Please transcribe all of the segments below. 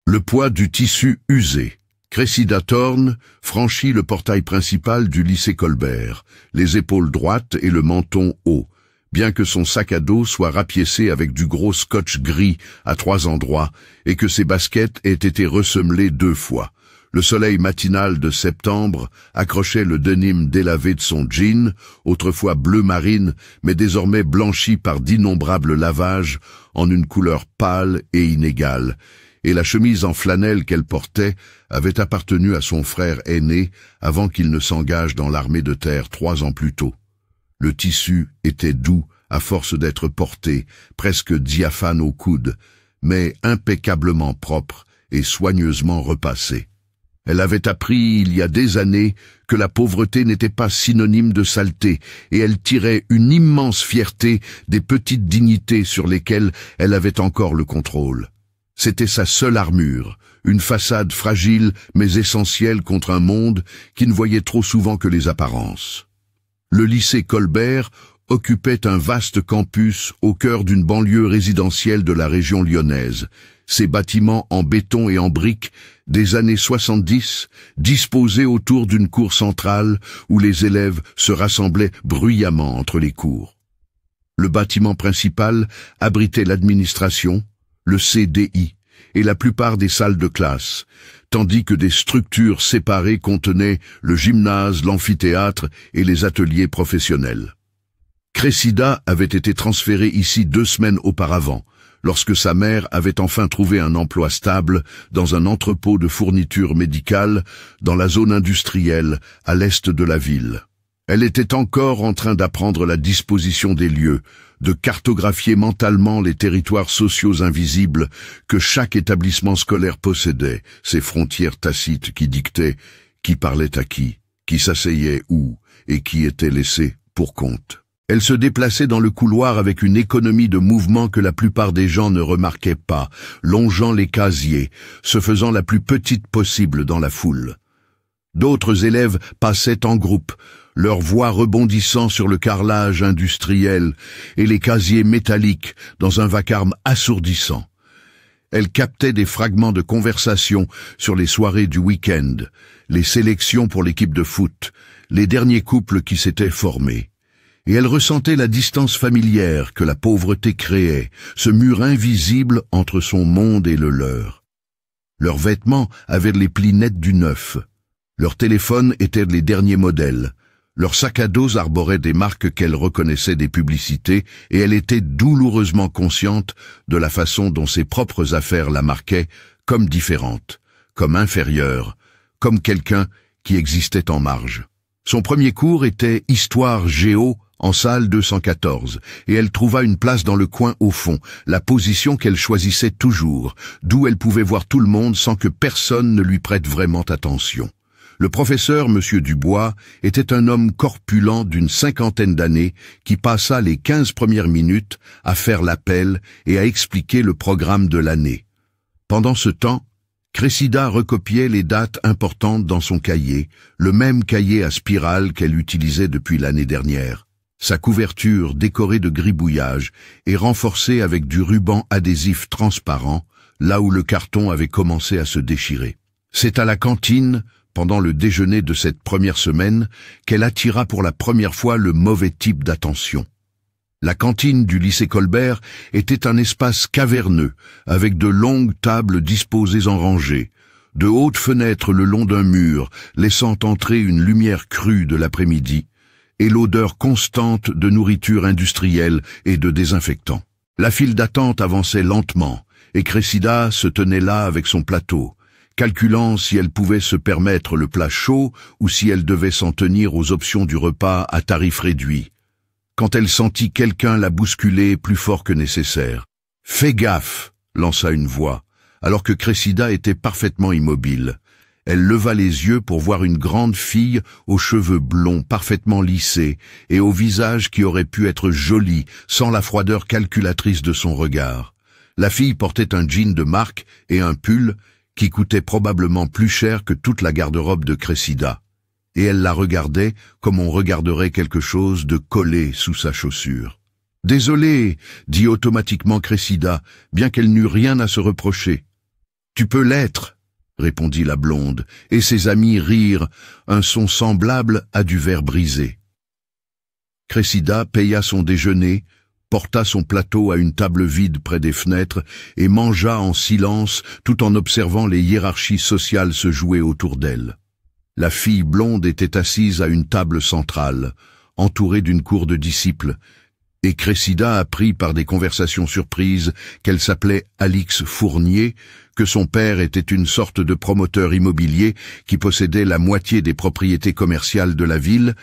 Le poids du tissu usé. Cressida Thorne franchit le portail principal du lycée Colbert, les épaules droites et le menton haut, bien que son sac à dos soit rapiécé avec du gros scotch gris à 3 endroits et que ses baskets aient été ressemelées 2 fois. Le soleil matinal de septembre accrochait le denim délavé de son jean, autrefois bleu marine, mais désormais blanchi par d'innombrables lavages en une couleur pâle et inégale, et la chemise en flanelle qu'elle portait avait appartenu à son frère aîné avant qu'il ne s'engage dans l'armée de terre 3 ans plus tôt. Le tissu était doux à force d'être porté, presque diaphane au coude, mais impeccablement propre et soigneusement repassé. Elle avait appris il y a des années que la pauvreté n'était pas synonyme de saleté, et elle tirait une immense fierté des petites dignités sur lesquelles elle avait encore le contrôle. C'était sa seule armure, une façade fragile mais essentielle contre un monde qui ne voyait trop souvent que les apparences. Le lycée Colbert occupait un vaste campus au cœur d'une banlieue résidentielle de la région lyonnaise. Ses bâtiments en béton et en briques des années 70, disposés autour d'une cour centrale où les élèves se rassemblaient bruyamment entre les cours. Le bâtiment principal abritait l'administration, le CDI et la plupart des salles de classe, tandis que des structures séparées contenaient le gymnase, l'amphithéâtre et les ateliers professionnels. Cressida avait été transférée ici 2 semaines auparavant, lorsque sa mère avait enfin trouvé un emploi stable dans un entrepôt de fournitures médicales dans la zone industrielle à l'est de la ville. Elle était encore en train d'apprendre la disposition des lieux, de cartographier mentalement les territoires sociaux invisibles que chaque établissement scolaire possédait, ces frontières tacites qui dictaient qui parlait à qui s'asseyait où et qui était laissé pour compte. Elle se déplaçait dans le couloir avec une économie de mouvement que la plupart des gens ne remarquaient pas, longeant les casiers, se faisant la plus petite possible dans la foule. D'autres élèves passaient en groupe, leurs voix rebondissant sur le carrelage industriel et les casiers métalliques dans un vacarme assourdissant. Elle captait des fragments de conversation sur les soirées du week-end, les sélections pour l'équipe de foot, les derniers couples qui s'étaient formés. Et elle ressentait la distance familière que la pauvreté créait, ce mur invisible entre son monde et le leur. Leurs vêtements avaient les plis nets du neuf. Leurs téléphones étaient les derniers modèles. Leurs sacs à dos arboraient des marques qu'elle reconnaissait des publicités, et elle était douloureusement consciente de la façon dont ses propres affaires la marquaient comme différente, comme inférieure, comme quelqu'un qui existait en marge. Son premier cours était Histoire Géo en salle 214, et elle trouva une place dans le coin au fond, la position qu'elle choisissait toujours, d'où elle pouvait voir tout le monde sans que personne ne lui prête vraiment attention. Le professeur, M. Dubois, était un homme corpulent d'une 50aine d'années qui passa les 15 premières minutes à faire l'appel et à expliquer le programme de l'année. Pendant ce temps, Cressida recopiait les dates importantes dans son cahier, le même cahier à spirale qu'elle utilisait depuis l'année dernière. Sa couverture décorée de gribouillage et renforcée avec du ruban adhésif transparent, là où le carton avait commencé à se déchirer. C'est à la cantine, pendant le déjeuner de cette première semaine, qu'elle attira pour la première fois le mauvais type d'attention. La cantine du lycée Colbert était un espace caverneux, avec de longues tables disposées en rangées, de hautes fenêtres le long d'un mur, laissant entrer une lumière crue de l'après-midi, et l'odeur constante de nourriture industrielle et de désinfectants. La file d'attente avançait lentement, et Cressida se tenait là avec son plateau, calculant si elle pouvait se permettre le plat chaud ou si elle devait s'en tenir aux options du repas à tarif réduit, quand elle sentit quelqu'un la bousculer plus fort que nécessaire. « Fais gaffe !» lança une voix, alors que Cressida était parfaitement immobile. Elle leva les yeux pour voir une grande fille aux cheveux blonds parfaitement lissés et au visage qui aurait pu être joli sans la froideur calculatrice de son regard. La fille portait un jean de marque et un pull qui coûtait probablement plus cher que toute la garde-robe de Cressida, et elle la regardait comme on regarderait quelque chose de collé sous sa chaussure. « Désolée » dit automatiquement Cressida, bien qu'elle n'eût rien à se reprocher. Tu peux l'être, répondit la blonde, et ses amis rirent, un son semblable à du verre brisé. Cressida paya son déjeuner, porta son plateau à une table vide près des fenêtres et mangea en silence tout en observant les hiérarchies sociales se jouer autour d'elle. La fille blonde était assise à une table centrale, entourée d'une cour de disciples, et Cressida apprit par des conversations surprises qu'elle s'appelait Alix Fournier, que son père était une sorte de promoteur immobilier qui possédait la moitié des propriétés commerciales de la ville,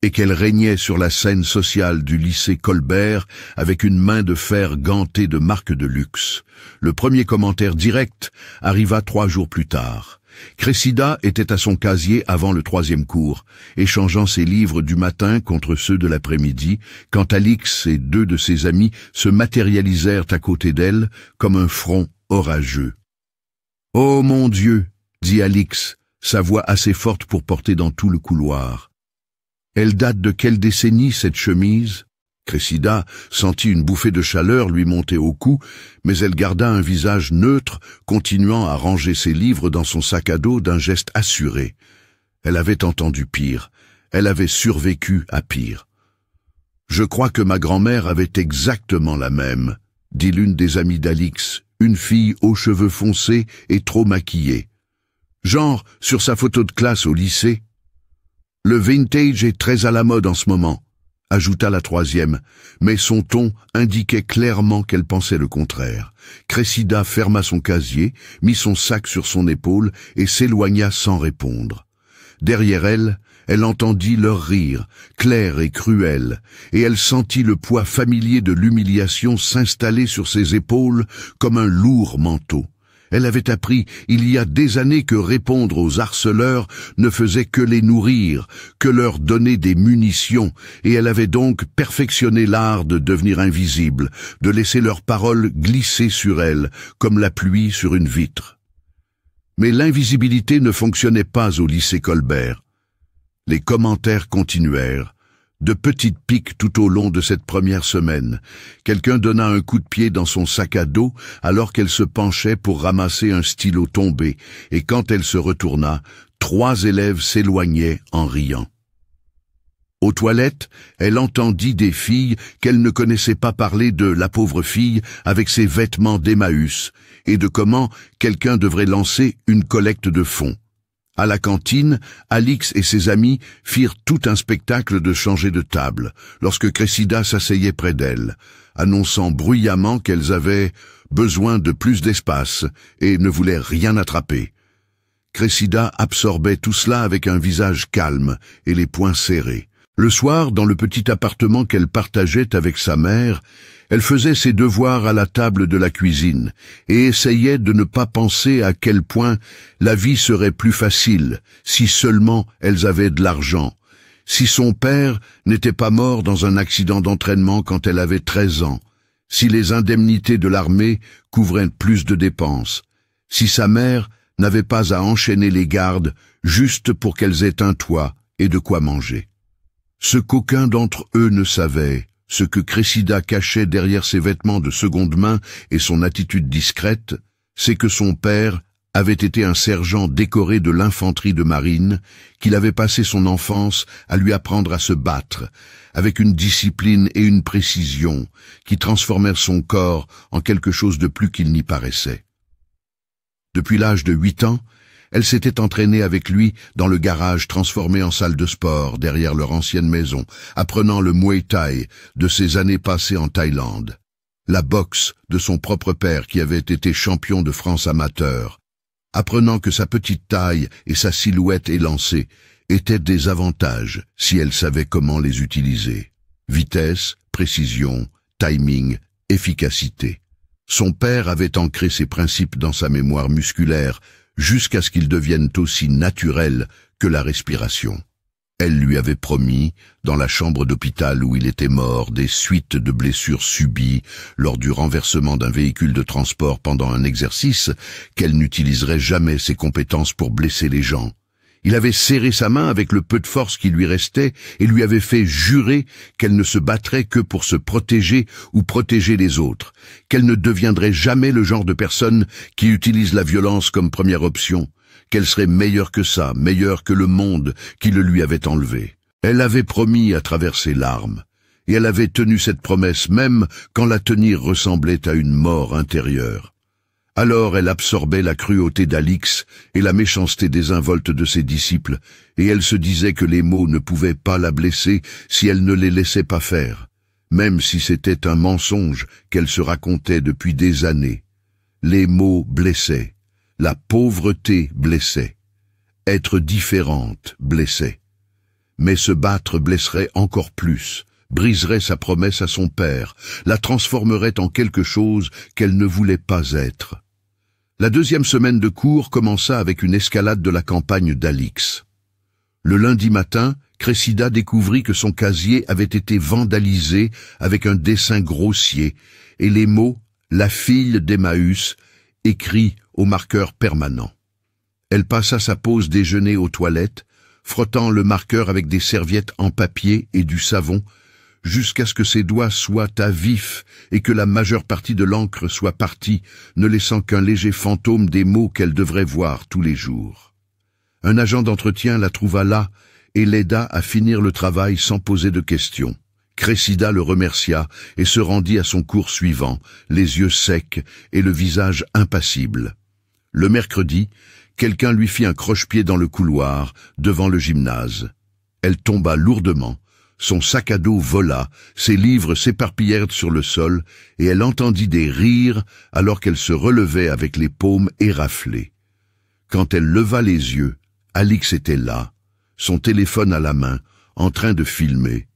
et qu'elle régnait sur la scène sociale du lycée Colbert avec une main de fer gantée de marques de luxe. Le premier commentaire direct arriva 3 jours plus tard. Cressida était à son casier avant le 3e cours, échangeant ses livres du matin contre ceux de l'après-midi, quand Alix et 2 de ses amis se matérialisèrent à côté d'elle comme un front orageux. « Oh mon Dieu !» dit Alix, sa voix assez forte pour porter dans tout le couloir. « Elle date de quelle décennie, cette chemise ?» Cressida sentit une bouffée de chaleur lui monter au cou, mais elle garda un visage neutre, continuant à ranger ses livres dans son sac à dos d'un geste assuré. Elle avait entendu pire. Elle avait survécu à pire. « Je crois que ma grand-mère avait exactement la même, » dit l'une des amies d'Alix, une fille aux cheveux foncés et trop maquillée. « Genre sur sa photo de classe au lycée. »« Le vintage est très à la mode en ce moment. » ajouta la 3e, mais son ton indiquait clairement qu'elle pensait le contraire. Cressida ferma son casier, mit son sac sur son épaule et s'éloigna sans répondre. Derrière elle, elle entendit leur rire, clair et cruel, et elle sentit le poids familier de l'humiliation s'installer sur ses épaules comme un lourd manteau. Elle avait appris il y a des années que répondre aux harceleurs ne faisait que les nourrir, que leur donner des munitions, et elle avait donc perfectionné l'art de devenir invisible, de laisser leurs paroles glisser sur elle, comme la pluie sur une vitre. Mais l'invisibilité ne fonctionnait pas au lycée Colbert. Les commentaires continuèrent. De petites piques tout au long de cette première semaine. Quelqu'un donna un coup de pied dans son sac à dos alors qu'elle se penchait pour ramasser un stylo tombé, et quand elle se retourna, 3 élèves s'éloignaient en riant. Aux toilettes, elle entendit des filles qu'elle ne connaissait pas parler de la pauvre fille avec ses vêtements d'Emmaüs, et de comment quelqu'un devrait lancer une collecte de fonds. À la cantine, Alix et ses amis firent tout un spectacle de changer de table, lorsque Cressida s'asseyait près d'elle, annonçant bruyamment qu'elles avaient besoin de plus d'espace et ne voulaient rien attraper. Cressida absorbait tout cela avec un visage calme et les poings serrés. Le soir, dans le petit appartement qu'elle partageait avec sa mère, elle faisait ses devoirs à la table de la cuisine et essayait de ne pas penser à quel point la vie serait plus facile si seulement elles avaient de l'argent, si son père n'était pas mort dans un accident d'entraînement quand elle avait 13 ans, si les indemnités de l'armée couvraient plus de dépenses, si sa mère n'avait pas à enchaîner les gardes juste pour qu'elles aient un toit et de quoi manger. Ce qu'aucun d'entre eux ne savait, ce que Cressida cachait derrière ses vêtements de seconde main et son attitude discrète, c'est que son père avait été un sergent décoré de l'infanterie de marine, qu'il avait passé son enfance à lui apprendre à se battre, avec une discipline et une précision qui transformèrent son corps en quelque chose de plus qu'il n'y paraissait. Depuis l'âge de 8 ans, elle s'était entraînée avec lui dans le garage transformé en salle de sport derrière leur ancienne maison, apprenant le Muay Thai de ses années passées en Thaïlande, la boxe de son propre père qui avait été champion de France amateur, apprenant que sa petite taille et sa silhouette élancée étaient des avantages si elle savait comment les utiliser. Vitesse, précision, timing, efficacité. Son père avait ancré ces principes dans sa mémoire musculaire, jusqu'à ce qu'ils deviennent aussi naturels que la respiration. Elle lui avait promis, dans la chambre d'hôpital où il était mort, des suites de blessures subies lors du renversement d'un véhicule de transport pendant un exercice, qu'elle n'utiliserait jamais ses compétences pour blesser les gens. Il avait serré sa main avec le peu de force qui lui restait et lui avait fait jurer qu'elle ne se battrait que pour se protéger ou protéger les autres, qu'elle ne deviendrait jamais le genre de personne qui utilise la violence comme première option, qu'elle serait meilleure que ça, meilleure que le monde qui le lui avait enlevé. Elle avait promis à travers ses larmes, et elle avait tenu cette promesse même quand la tenir ressemblait à une mort intérieure. Alors elle absorbait la cruauté d'Alix et la méchanceté désinvolte de ses disciples, et elle se disait que les mots ne pouvaient pas la blesser si elle ne les laissait pas faire, même si c'était un mensonge qu'elle se racontait depuis des années. Les mots blessaient, la pauvreté blessait, être différente blessait. Mais se battre blesserait encore plus, briserait sa promesse à son père, la transformerait en quelque chose qu'elle ne voulait pas être. La deuxième semaine de cours commença avec une escalade de la campagne d'Alix. Le lundi matin, Cressida découvrit que son casier avait été vandalisé avec un dessin grossier et les mots « La fille d'Emmaüs » écrits au marqueur permanent. Elle passa sa pause déjeuner aux toilettes, frottant le marqueur avec des serviettes en papier et du savon, jusqu'à ce que ses doigts soient à vif et que la majeure partie de l'encre soit partie, ne laissant qu'un léger fantôme des mots qu'elle devrait voir tous les jours. Un agent d'entretien la trouva là et l'aida à finir le travail sans poser de questions. Cressida le remercia et se rendit à son cours suivant, les yeux secs et le visage impassible. Le mercredi, quelqu'un lui fit un croche-pied dans le couloir, devant le gymnase. Elle tomba lourdement. Son sac à dos vola, ses livres s'éparpillèrent sur le sol, et elle entendit des rires alors qu'elle se relevait avec les paumes éraflées. Quand elle leva les yeux, Alix était là, son téléphone à la main, en train de filmer,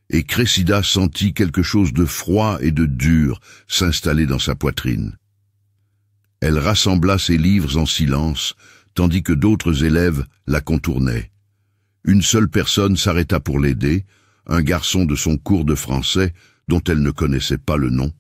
et Cressida sentit quelque chose de froid et de dur s'installer dans sa poitrine. Elle rassembla ses livres en silence, tandis que d'autres élèves la contournaient. Une seule personne s'arrêta pour l'aider, un garçon de son cours de français, dont elle ne connaissait pas le nom,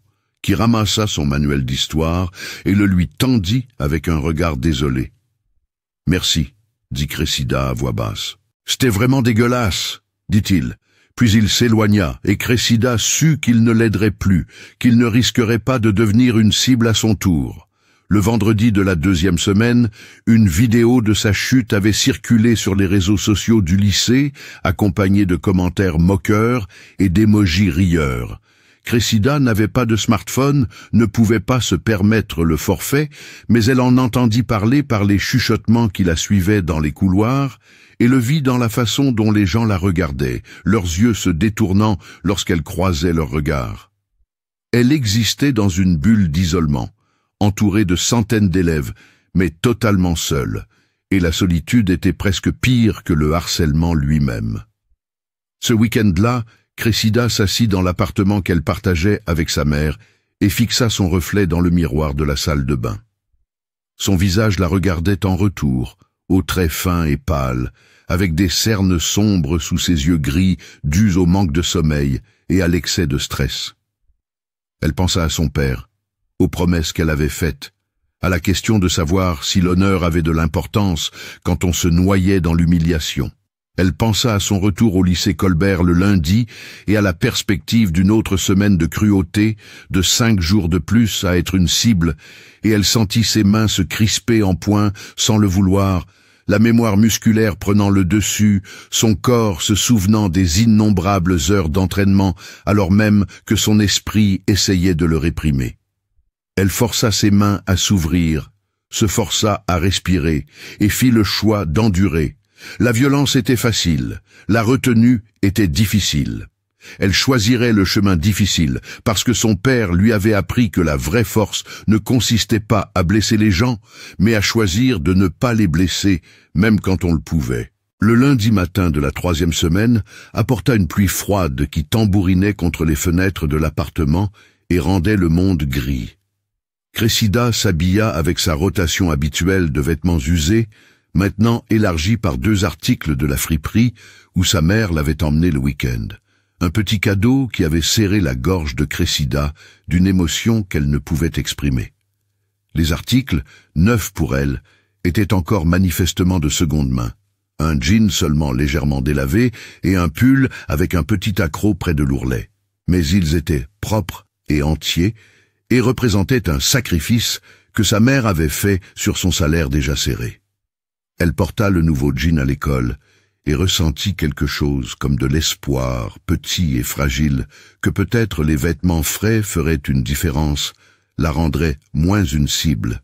qui ramassa son manuel d'histoire et le lui tendit avec un regard désolé. « Merci », dit Cressida à voix basse. « C'était vraiment dégueulasse », dit-il. Puis il s'éloigna, et Cressida sut qu'il ne l'aiderait plus, qu'il ne risquerait pas de devenir une cible à son tour. Le vendredi de la deuxième semaine, une vidéo de sa chute avait circulé sur les réseaux sociaux du lycée, accompagnée de commentaires moqueurs et d'émojis rieurs. Cressida n'avait pas de smartphone, ne pouvait pas se permettre le forfait, mais elle en entendit parler par les chuchotements qui la suivaient dans les couloirs, et le vit dans la façon dont les gens la regardaient, leurs yeux se détournant lorsqu'elle croisait leurs regards. Elle existait dans une bulle d'isolement, entourée de centaines d'élèves, mais totalement seule, et la solitude était presque pire que le harcèlement lui-même. Ce week-end-là, Cressida s'assit dans l'appartement qu'elle partageait avec sa mère et fixa son reflet dans le miroir de la salle de bain. Son visage la regardait en retour, aux traits fins et pâles, avec des cernes sombres sous ses yeux gris dus au manque de sommeil et à l'excès de stress. Elle pensa à son père, aux promesses qu'elle avait faites, à la question de savoir si l'honneur avait de l'importance quand on se noyait dans l'humiliation. Elle pensa à son retour au lycée Colbert le lundi et à la perspective d'une autre semaine de cruauté, de 5 jours de plus à être une cible, et elle sentit ses mains se crisper en poing sans le vouloir, la mémoire musculaire prenant le dessus, son corps se souvenant des innombrables heures d'entraînement alors même que son esprit essayait de le réprimer. Elle força ses mains à s'ouvrir, se força à respirer et fit le choix d'endurer. La violence était facile, la retenue était difficile. Elle choisirait le chemin difficile parce que son père lui avait appris que la vraie force ne consistait pas à blesser les gens, mais à choisir de ne pas les blesser, même quand on le pouvait. Le lundi matin de la 3e semaine apporta une pluie froide qui tambourinait contre les fenêtres de l'appartement et rendait le monde gris. Cressida s'habilla avec sa rotation habituelle de vêtements usés, maintenant élargie par 2 articles de la friperie où sa mère l'avait emmenée le week-end. Un petit cadeau qui avait serré la gorge de Cressida d'une émotion qu'elle ne pouvait exprimer. Les articles, neufs pour elle, étaient encore manifestement de seconde main. un jean seulement légèrement délavé et un pull avec un petit accroc près de l'ourlet. Mais ils étaient propres et entiers et représentaient un sacrifice que sa mère avait fait sur son salaire déjà serré. Elle porta le nouveau jean à l'école et ressentit quelque chose comme de l'espoir, petit et fragile, que peut-être les vêtements frais feraient une différence, la rendraient moins une cible.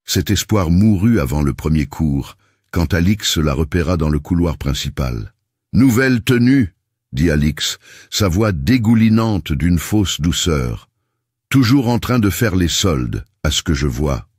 Cet espoir mourut avant le premier cours, quand Alix la repéra dans le couloir principal. « Nouvelle tenue !» dit Alix, sa voix dégoulinante d'une fausse douceur. « Toujours en train de faire les soldes, à ce que je vois. »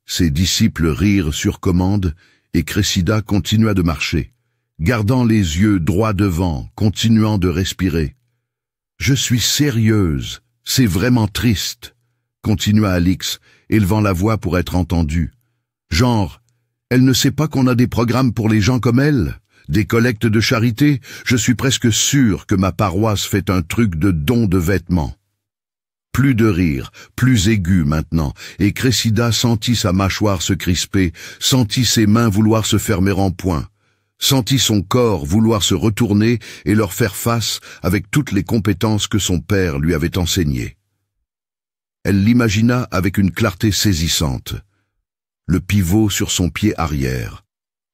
Ses disciples rirent sur commande, et Cressida continua de marcher, gardant les yeux droits devant, continuant de respirer. « Je suis sérieuse, c'est vraiment triste !» continua Alix, élevant la voix pour être entendue. « Genre, elle ne sait pas qu'on a des programmes pour les gens comme elle, des collectes de charité. Je suis presque sûre que ma paroisse fait un truc de don de vêtements. » Plus de rire, plus aigu maintenant, et Cressida sentit sa mâchoire se crisper, sentit ses mains vouloir se fermer en poing, sentit son corps vouloir se retourner et leur faire face avec toutes les compétences que son père lui avait enseignées. Elle l'imagina avec une clarté saisissante. Le pivot sur son pied arrière,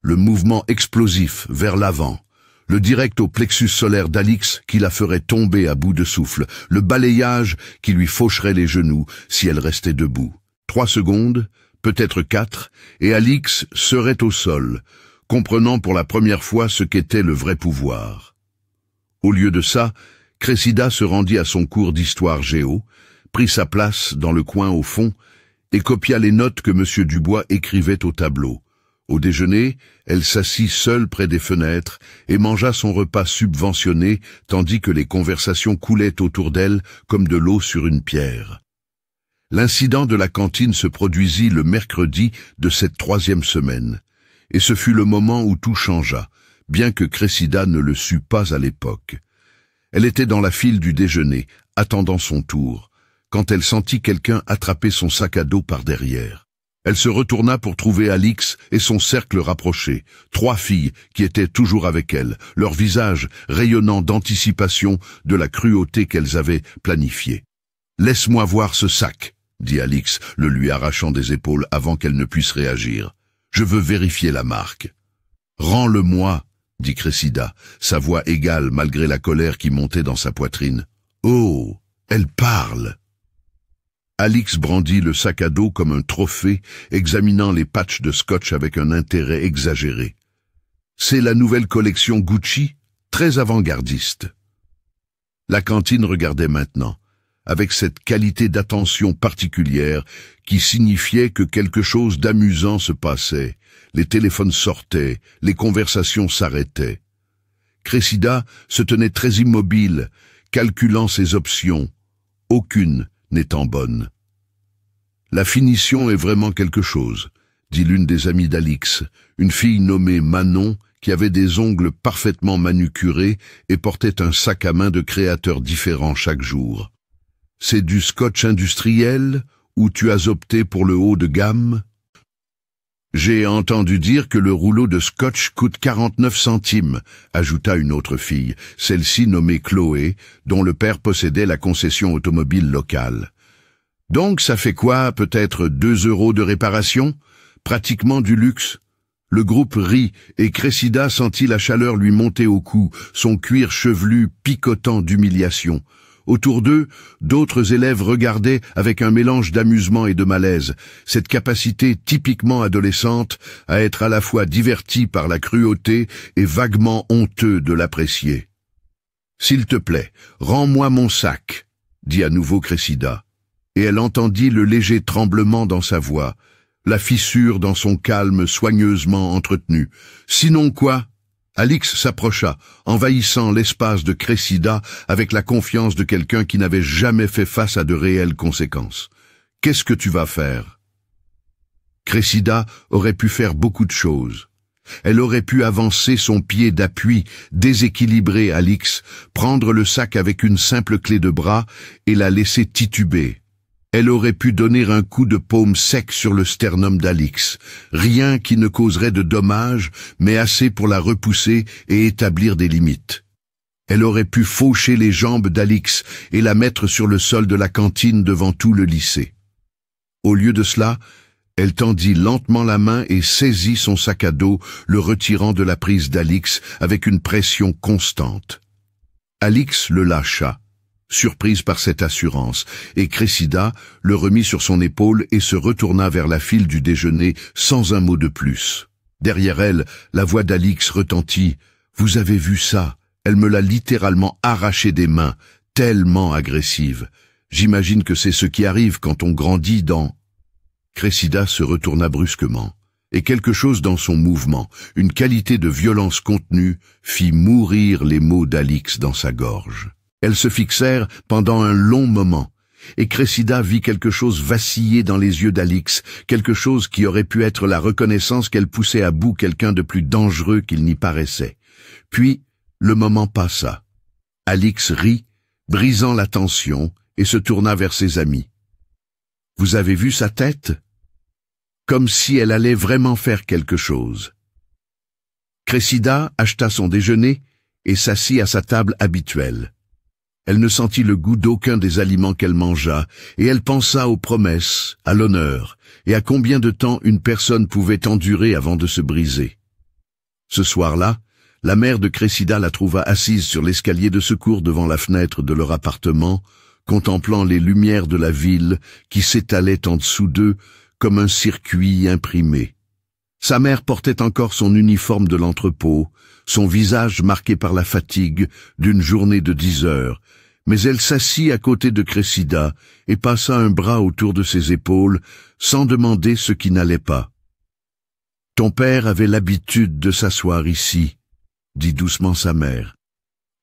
le mouvement explosif vers l'avant, le direct au plexus solaire d'Alix qui la ferait tomber à bout de souffle, le balayage qui lui faucherait les genoux si elle restait debout. 3 secondes, peut-être 4, et Alix serait au sol, comprenant pour la première fois ce qu'était le vrai pouvoir. Au lieu de ça, Cressida se rendit à son cours d'histoire géo, prit sa place dans le coin au fond et copia les notes que M. Dubois écrivait au tableau. Au déjeuner, elle s'assit seule près des fenêtres et mangea son repas subventionné tandis que les conversations coulaient autour d'elle comme de l'eau sur une pierre. L'incident de la cantine se produisit le mercredi de cette 3e semaine, et ce fut le moment où tout changea, bien que Cressida ne le sût pas à l'époque. Elle était dans la file du déjeuner, attendant son tour, quand elle sentit quelqu'un attraper son sac à dos par derrière. Elle se retourna pour trouver Alix et son cercle rapproché, 3 filles qui étaient toujours avec elle, leurs visages rayonnant d'anticipation de la cruauté qu'elles avaient planifiée. « Laisse-moi voir ce sac !» dit Alix, le lui arrachant des épaules avant qu'elle ne puisse réagir. « Je veux vérifier la marque. »« Rends-le-moi !» dit Cressida, sa voix égale malgré la colère qui montait dans sa poitrine. « Oh, elle parle !» Alix brandit le sac à dos comme un trophée, examinant les patchs de scotch avec un intérêt exagéré. C'est la nouvelle collection Gucci, très avant-gardiste. La cantine regardait maintenant, avec cette qualité d'attention particulière qui signifiait que quelque chose d'amusant se passait. Les téléphones sortaient, les conversations s'arrêtaient. Cressida se tenait très immobile, calculant ses options, aucune n'étant bonne. « La finition est vraiment quelque chose », dit l'une des amies d'Alix, une fille nommée Manon qui avait des ongles parfaitement manucurés et portait un sac à main de créateurs différents chaque jour. « C'est du scotch industriel ou tu as opté pour le haut de gamme ?»« J'ai entendu dire que le rouleau de scotch coûte 49 centimes, ajouta une autre fille, celle-ci nommée Chloé, dont le père possédait la concession automobile locale. « Donc ça fait quoi, peut-être 2 € de réparation? Pratiquement du luxe. » Le groupe rit et Cressida sentit la chaleur lui monter au cou, son cuir chevelu picotant d'humiliation. Autour d'eux, d'autres élèves regardaient avec un mélange d'amusement et de malaise, cette capacité typiquement adolescente à être à la fois divertie par la cruauté et vaguement honteux de l'apprécier. « S'il te plaît, rends-moi mon sac, » dit à nouveau Cressida. Et elle entendit le léger tremblement dans sa voix, la fissure dans son calme soigneusement entretenu. « Sinon quoi ?» Alix s'approcha, envahissant l'espace de Cressida avec la confiance de quelqu'un qui n'avait jamais fait face à de réelles conséquences. « Qu'est-ce que tu vas faire ?» Cressida aurait pu faire beaucoup de choses. Elle aurait pu avancer son pied d'appui, déséquilibrer Alix, prendre le sac avec une simple clé de bras et la laisser tituber. Elle aurait pu donner un coup de paume sec sur le sternum d'Alix, rien qui ne causerait de dommages, mais assez pour la repousser et établir des limites. Elle aurait pu faucher les jambes d'Alix et la mettre sur le sol de la cantine devant tout le lycée. Au lieu de cela, elle tendit lentement la main et saisit son sac à dos, le retirant de la prise d'Alix avec une pression constante. Alix le lâcha, surprise par cette assurance, et Cressida le remit sur son épaule et se retourna vers la file du déjeuner sans un mot de plus. Derrière elle, la voix d'Alix retentit. « Vous avez vu ça? Elle me l'a littéralement arraché des mains, tellement agressive. J'imagine que c'est ce qui arrive quand on grandit dans... » Cressida se retourna brusquement, et quelque chose dans son mouvement, une qualité de violence contenue, fit mourir les mots d'Alix dans sa gorge. Elles se fixèrent pendant un long moment, et Cressida vit quelque chose vaciller dans les yeux d'Alix, quelque chose qui aurait pu être la reconnaissance qu'elle poussait à bout quelqu'un de plus dangereux qu'il n'y paraissait. Puis, le moment passa. Alix rit, brisant la tension, et se tourna vers ses amis. « Vous avez vu sa tête ?» Comme si elle allait vraiment faire quelque chose. Cressida acheta son déjeuner et s'assit à sa table habituelle. Elle ne sentit le goût d'aucun des aliments qu'elle mangea, et elle pensa aux promesses, à l'honneur, et à combien de temps une personne pouvait endurer avant de se briser. Ce soir-là, la mère de Cressida la trouva assise sur l'escalier de secours devant la fenêtre de leur appartement, contemplant les lumières de la ville qui s'étalaient en dessous d'eux comme un circuit imprimé. Sa mère portait encore son uniforme de l'entrepôt, son visage marqué par la fatigue d'une journée de 10 heures, mais elle s'assit à côté de Cressida et passa un bras autour de ses épaules sans demander ce qui n'allait pas. « Ton père avait l'habitude de s'asseoir ici, » dit doucement sa mère.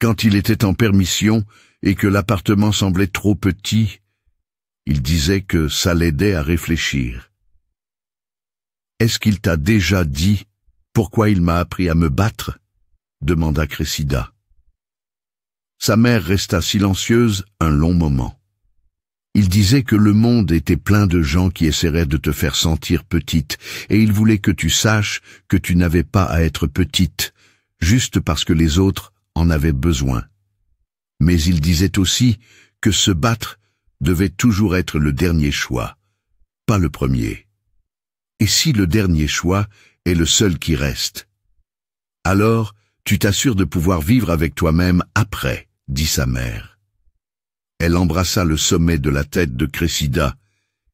Quand il était en permission et que l'appartement semblait trop petit, il disait que ça l'aidait à réfléchir. « Est-ce qu'il t'a déjà dit pourquoi il m'a appris à me battre ?» demanda Cressida. Sa mère resta silencieuse un long moment. Il disait que le monde était plein de gens qui essaieraient de te faire sentir petite, et il voulait que tu saches que tu n'avais pas à être petite, juste parce que les autres en avaient besoin. Mais il disait aussi que se battre devait toujours être le dernier choix, pas le premier. Et si le dernier choix est le seul qui reste, alors tu t'assures de pouvoir vivre avec toi-même après, dit sa mère. Elle embrassa le sommet de la tête de Cressida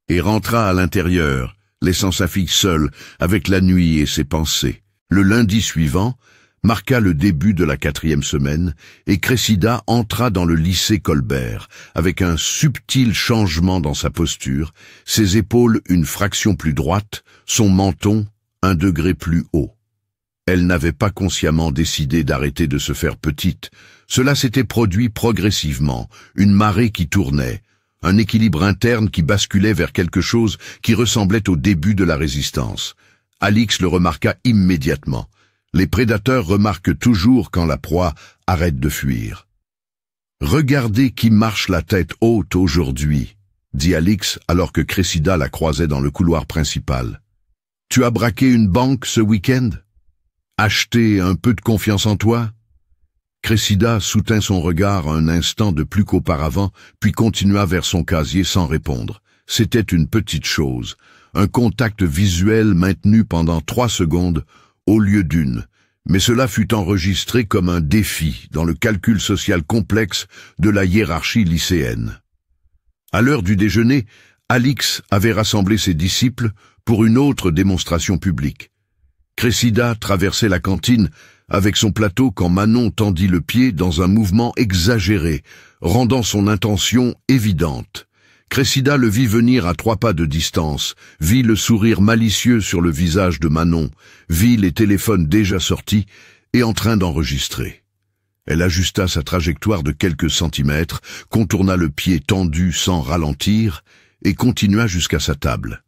et rentra à l'intérieur, laissant sa fille seule avec la nuit et ses pensées. Le lundi suivant marqua le début de la 4e semaine et Cressida entra dans le lycée Colbert, avec un subtil changement dans sa posture, ses épaules une fraction plus droites, son menton 1 degré plus haut. Elle n'avait pas consciemment décidé d'arrêter de se faire petite. Cela s'était produit progressivement, une marée qui tournait, un équilibre interne qui basculait vers quelque chose qui ressemblait au début de la résistance. Alix le remarqua immédiatement. Les prédateurs remarquent toujours quand la proie arrête de fuir. « Regardez qui marche la tête haute aujourd'hui », dit Alix alors que Cressida la croisait dans le couloir principal. « Tu as braqué une banque ce week-end ? Acheté un peu de confiance en toi ?» Cressida soutint son regard un instant de plus qu'auparavant, puis continua vers son casier sans répondre. C'était une petite chose, un contact visuel maintenu pendant 3 secondes, au lieu d'une, mais cela fut enregistré comme un défi dans le calcul social complexe de la hiérarchie lycéenne. À l'heure du déjeuner, Alix avait rassemblé ses disciples pour une autre démonstration publique. Cressida traversait la cantine avec son plateau quand Manon tendit le pied dans un mouvement exagéré, rendant son intention évidente. Cressida le vit venir à 3 pas de distance, vit le sourire malicieux sur le visage de Manon, vit les téléphones déjà sortis et en train d'enregistrer. Elle ajusta sa trajectoire de quelques centimètres, contourna le pied tendu sans ralentir et continua jusqu'à sa table.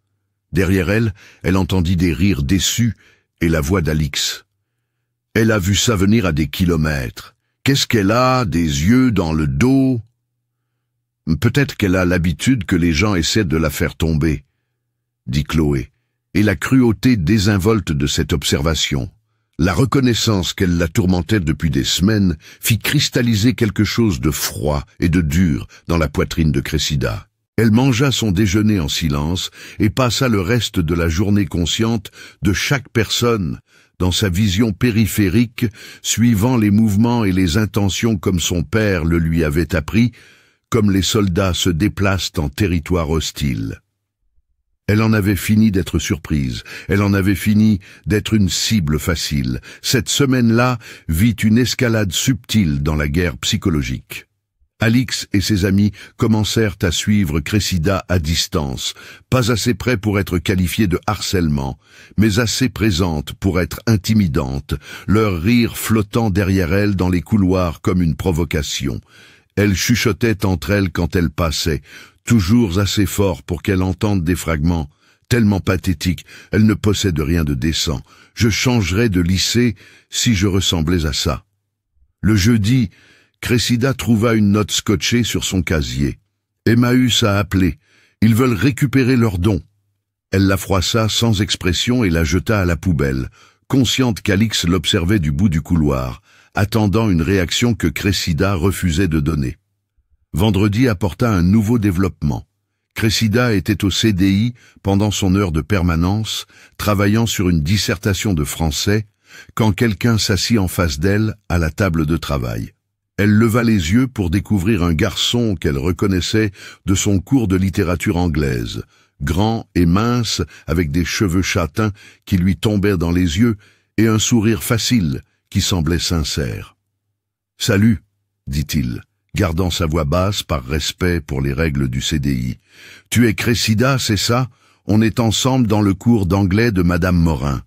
Derrière elle, elle entendit des rires déçus et la voix d'Alix. Elle a vu ça venir à des kilomètres. Qu'est-ce qu'elle a, des yeux dans le dos ? Peut-être qu'elle a l'habitude que les gens essaient de la faire tomber, dit Chloé, et la cruauté désinvolte de cette observation. La reconnaissance qu'elle la tourmentait depuis des semaines fit cristalliser quelque chose de froid et de dur dans la poitrine de Cressida. Elle mangea son déjeuner en silence et passa le reste de la journée consciente de chaque personne, dans sa vision périphérique, suivant les mouvements et les intentions comme son père le lui avait appris, comme les soldats se déplacent en territoire hostile. Elle en avait fini d'être surprise, elle en avait fini d'être une cible facile. Cette semaine-là vit une escalade subtile dans la guerre psychologique. Alix et ses amis commencèrent à suivre Cressida à distance, pas assez près pour être qualifiée de harcèlement, mais assez présente pour être intimidante, leur rire flottant derrière elle dans les couloirs comme une provocation. Elles chuchotaient entre elles quand elles passaient, toujours assez fort pour qu'elle entende des fragments, tellement pathétiques, elle ne possède rien de décent. Je changerais de lycée si je ressemblais à ça. Le jeudi, Cressida trouva une note scotchée sur son casier. Emmaüs a appelé. Ils veulent récupérer leurs dons. Elle la froissa sans expression et la jeta à la poubelle, consciente qu'Alix l'observait du bout du couloir, attendant une réaction que Cressida refusait de donner. Vendredi apporta un nouveau développement. Cressida était au CDI pendant son heure de permanence, travaillant sur une dissertation de français, quand quelqu'un s'assit en face d'elle à la table de travail. Elle leva les yeux pour découvrir un garçon qu'elle reconnaissait de son cours de littérature anglaise, grand et mince, avec des cheveux châtains qui lui tombaient dans les yeux et un sourire facile qui semblait sincère. « Salut », dit-il, gardant sa voix basse par respect pour les règles du CDI. « Tu es Cressida, c'est ça? On est ensemble dans le cours d'anglais de Madame Morin. »«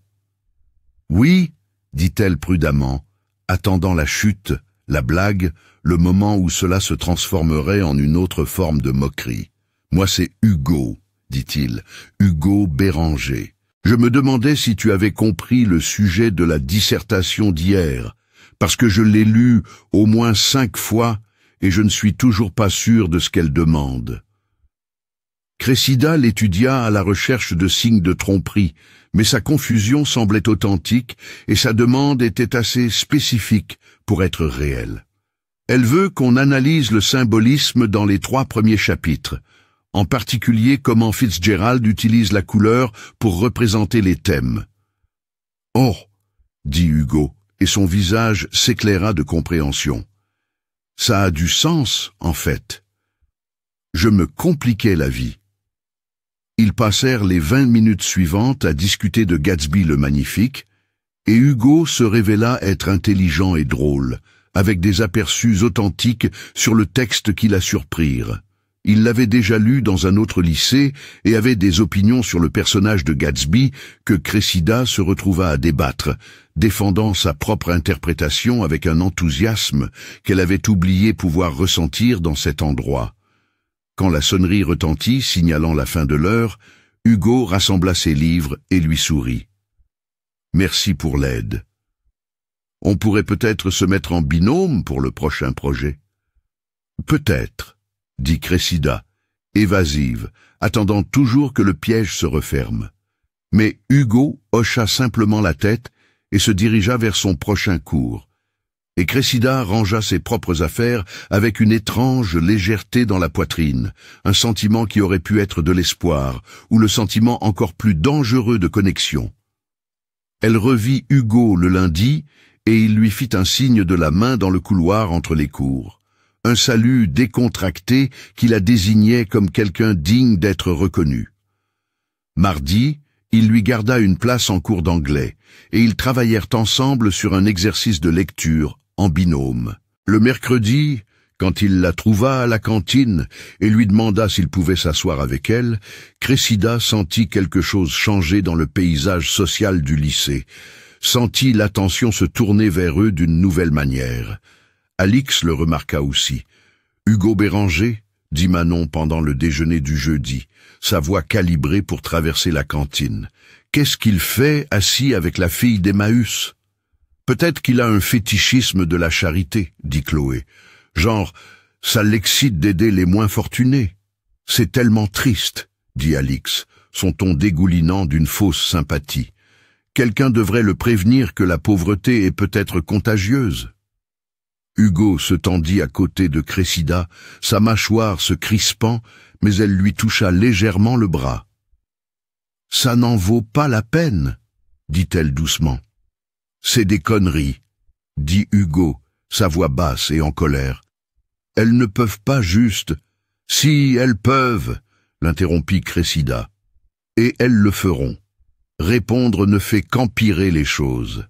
Oui, » dit-elle prudemment, attendant la chute, la blague, le moment où cela se transformerait en une autre forme de moquerie. « Moi c'est Hugo, » dit-il, « Hugo Béranger. Je me demandais si tu avais compris le sujet de la dissertation d'hier, parce que je l'ai lu au moins 5 fois et je ne suis toujours pas sûr de ce qu'elle demande. » Cressida l'étudia à la recherche de signes de tromperie, mais sa confusion semblait authentique et sa demande était assez spécifique pour être réelle. Elle veut qu'on analyse le symbolisme dans les 3 premiers chapitres, en particulier comment Fitzgerald utilise la couleur pour représenter les thèmes. « Oh !» dit Hugo, et son visage s'éclaira de compréhension. « Ça a du sens, en fait. Je me compliquais la vie. » Ils passèrent les 20 minutes suivantes à discuter de Gatsby le Magnifique, et Hugo se révéla être intelligent et drôle, avec des aperçus authentiques sur le texte qui la surprirent. Il l'avait déjà lu dans un autre lycée et avait des opinions sur le personnage de Gatsby que Cressida se retrouva à débattre, défendant sa propre interprétation avec un enthousiasme qu'elle avait oublié pouvoir ressentir dans cet endroit. Quand la sonnerie retentit, signalant la fin de l'heure, Hugo rassembla ses livres et lui sourit. « Merci pour l'aide. On pourrait peut-être se mettre en binôme pour le prochain projet. »« Peut-être, » dit Cressida, évasive, attendant toujours que le piège se referme. Mais Hugo hocha simplement la tête et se dirigea vers son prochain cours. Et Cressida rangea ses propres affaires avec une étrange légèreté dans la poitrine, un sentiment qui aurait pu être de l'espoir, ou le sentiment encore plus dangereux de connexion. Elle revit Hugo le lundi, et il lui fit un signe de la main dans le couloir entre les cours. Un salut décontracté qui la désignait comme quelqu'un digne d'être reconnu. Mardi, il lui garda une place en cours d'anglais, et ils travaillèrent ensemble sur un exercice de lecture, en binôme. Le mercredi, quand il la trouva à la cantine et lui demanda s'il pouvait s'asseoir avec elle, Cressida sentit quelque chose changer dans le paysage social du lycée, sentit l'attention se tourner vers eux d'une nouvelle manière. Alix le remarqua aussi. « Hugo Béranger ?» dit Manon pendant le déjeuner du jeudi, sa voix calibrée pour traverser la cantine. « Qu'est-ce qu'il fait assis avec la fille d'Emmaüs ?»« Peut-être qu'il a un fétichisme de la charité, » dit Chloé. « Genre, Ça l'excite d'aider les moins fortunés. C'est tellement triste, dit Alix, son ton dégoulinant d'une fausse sympathie. Quelqu'un devrait le prévenir que la pauvreté est peut-être contagieuse. Hugo se tendit à côté de Cressida, sa mâchoire se crispant, mais elle lui toucha légèrement le bras. « Ça n'en vaut pas la peine, » dit-elle doucement. « C'est des conneries, » dit Hugo, sa voix basse et en colère. « Elles ne peuvent pas juste... »« Si, elles peuvent, » l'interrompit Cressida. « Et elles le feront. Répondre ne fait qu'empirer les choses. »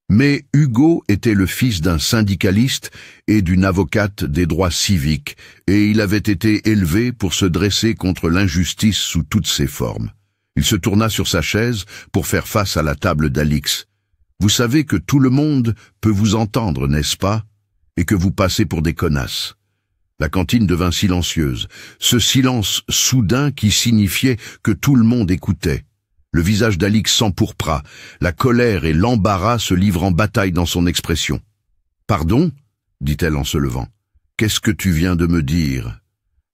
Mais Hugo était le fils d'un syndicaliste et d'une avocate des droits civiques, et il avait été élevé pour se dresser contre l'injustice sous toutes ses formes. Il se tourna sur sa chaise pour faire face à la table d'Alix. « Vous savez que tout le monde peut vous entendre, n'est-ce pas? Et que vous passez pour des connasses. » La cantine devint silencieuse, ce silence soudain qui signifiait que tout le monde écoutait. Le visage d'Alix s'empourpra, la colère et l'embarras se livrent en bataille dans son expression. « Pardon ?» dit-elle en se levant. « Qu'est-ce que tu viens de me dire ?»«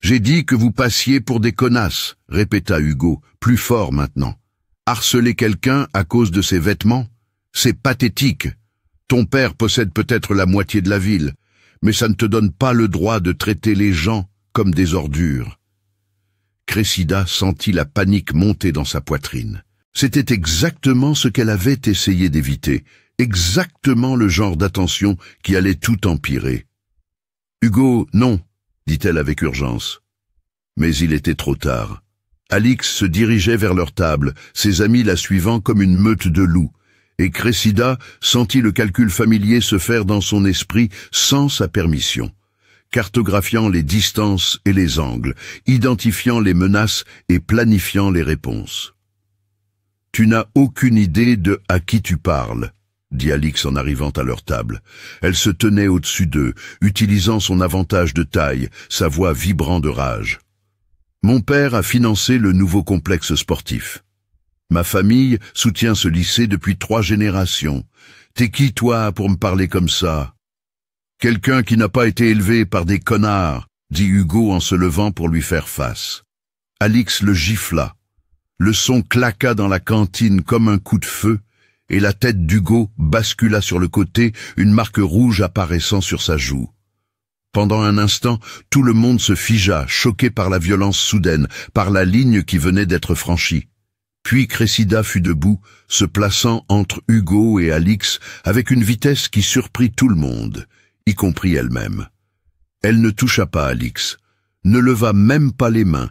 J'ai dit que vous passiez pour des connasses, » répéta Hugo, plus fort maintenant. « Harceler quelqu'un à cause de ses vêtements? C'est pathétique. Ton père possède peut-être la moitié de la ville, mais ça ne te donne pas le droit de traiter les gens comme des ordures. » Cressida sentit la panique monter dans sa poitrine. C'était exactement ce qu'elle avait essayé d'éviter, exactement le genre d'attention qui allait tout empirer. « Hugo, non, » dit-elle avec urgence. Mais il était trop tard. Alix se dirigeait vers leur table, ses amis la suivant comme une meute de loups, et Cressida sentit le calcul familier se faire dans son esprit sans sa permission, cartographiant les distances et les angles, identifiant les menaces et planifiant les réponses. « Tu n'as aucune idée de à qui tu parles, » dit Alix en arrivant à leur table. Elle se tenait au-dessus d'eux, utilisant son avantage de taille, sa voix vibrant de rage. « Mon père a financé le nouveau complexe sportif. Ma famille soutient ce lycée depuis 3 générations. T'es qui, toi, pour me parler comme ça ? Quelqu'un qui n'a pas été élevé par des connards, dit Hugo en se levant pour lui faire face. Alix le gifla. Le son claqua dans la cantine comme un coup de feu, et la tête d'Hugo bascula sur le côté, une marque rouge apparaissant sur sa joue. Pendant un instant, tout le monde se figea, choqué par la violence soudaine, par la ligne qui venait d'être franchie. Puis Cressida fut debout, se plaçant entre Hugo et Alix avec une vitesse qui surprit tout le monde, y compris elle-même. Elle ne toucha pas Alix, ne leva même pas les mains,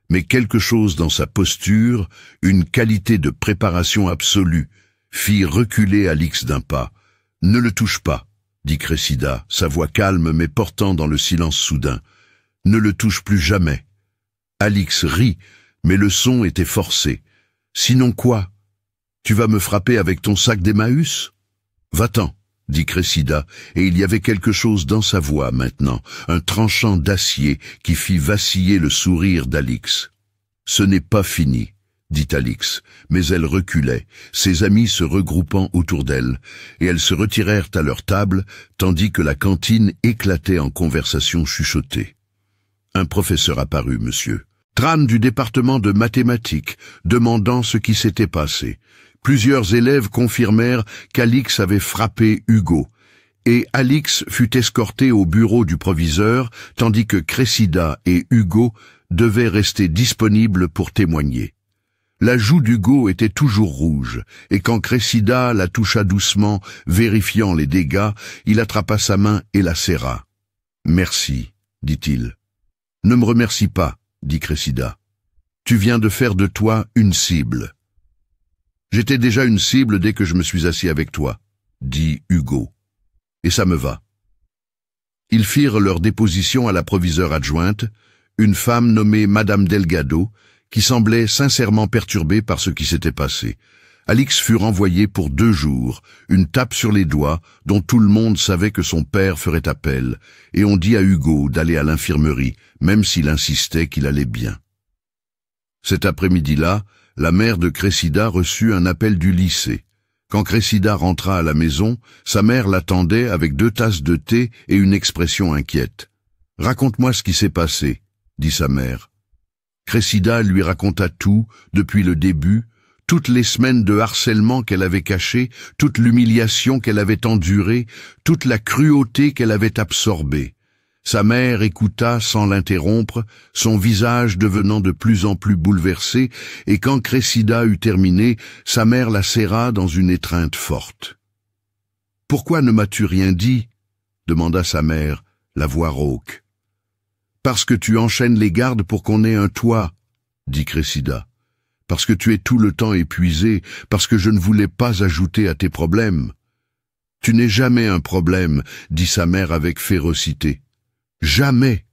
mais quelque chose dans sa posture, une qualité de préparation absolue, fit reculer Alix d'un pas. « Ne le touche pas, » dit Cressida, sa voix calme mais portant dans le silence soudain. « Ne le touche plus jamais. » Alix rit, mais le son était forcé. « Sinon quoi? Tu vas me frapper avec ton sac d'Emmaüs? Va-t'en, » dit Cressida, et il y avait quelque chose dans sa voix maintenant, un tranchant d'acier qui fit vaciller le sourire d'Alix. « Ce n'est pas fini, » dit Alix, mais elle reculait, ses amis se regroupant autour d'elle, et elles se retirèrent à leur table, tandis que la cantine éclatait en conversations chuchotées. Un professeur apparut, monsieur. Tran du département de mathématiques, demandant ce qui s'était passé. Plusieurs élèves confirmèrent qu'Alix avait frappé Hugo, et Alix fut escortée au bureau du proviseur, tandis que Cressida et Hugo devaient rester disponibles pour témoigner. La joue d'Hugo était toujours rouge, et quand Cressida la toucha doucement, vérifiant les dégâts, il attrapa sa main et la serra. « Merci, » dit-il. « Ne me remercie pas, » dit Cressida. « Tu viens de faire de toi une cible. » « J'étais déjà une cible dès que je me suis assis avec toi, » dit Hugo. « Et ça me va. » Ils firent leur déposition à la proviseure adjointe, une femme nommée Madame Delgado, qui semblait sincèrement perturbée par ce qui s'était passé. Alix fut renvoyée pour 2 jours, une tape sur les doigts, dont tout le monde savait que son père ferait appel, et on dit à Hugo d'aller à l'infirmerie, même s'il insistait qu'il allait bien. Cet après-midi-là, la mère de Cressida reçut un appel du lycée. Quand Cressida rentra à la maison, sa mère l'attendait avec 2 tasses de thé et une expression inquiète. Raconte-moi ce qui s'est passé, dit sa mère. Cressida lui raconta tout, depuis le début, toutes les semaines de harcèlement qu'elle avait caché, toute l'humiliation qu'elle avait endurée, toute la cruauté qu'elle avait absorbée. Sa mère écouta sans l'interrompre, son visage devenant de plus en plus bouleversé, et quand Cressida eut terminé, sa mère la serra dans une étreinte forte. « Pourquoi ne m'as-tu rien dit ?» demanda sa mère, la voix rauque. « Parce que tu enchaînes les gardes pour qu'on ait un toit, » dit Cressida. « Parce que tu es tout le temps épuisé, parce que je ne voulais pas ajouter à tes problèmes. »« Tu n'es jamais un problème, » dit sa mère avec férocité. « Jamais.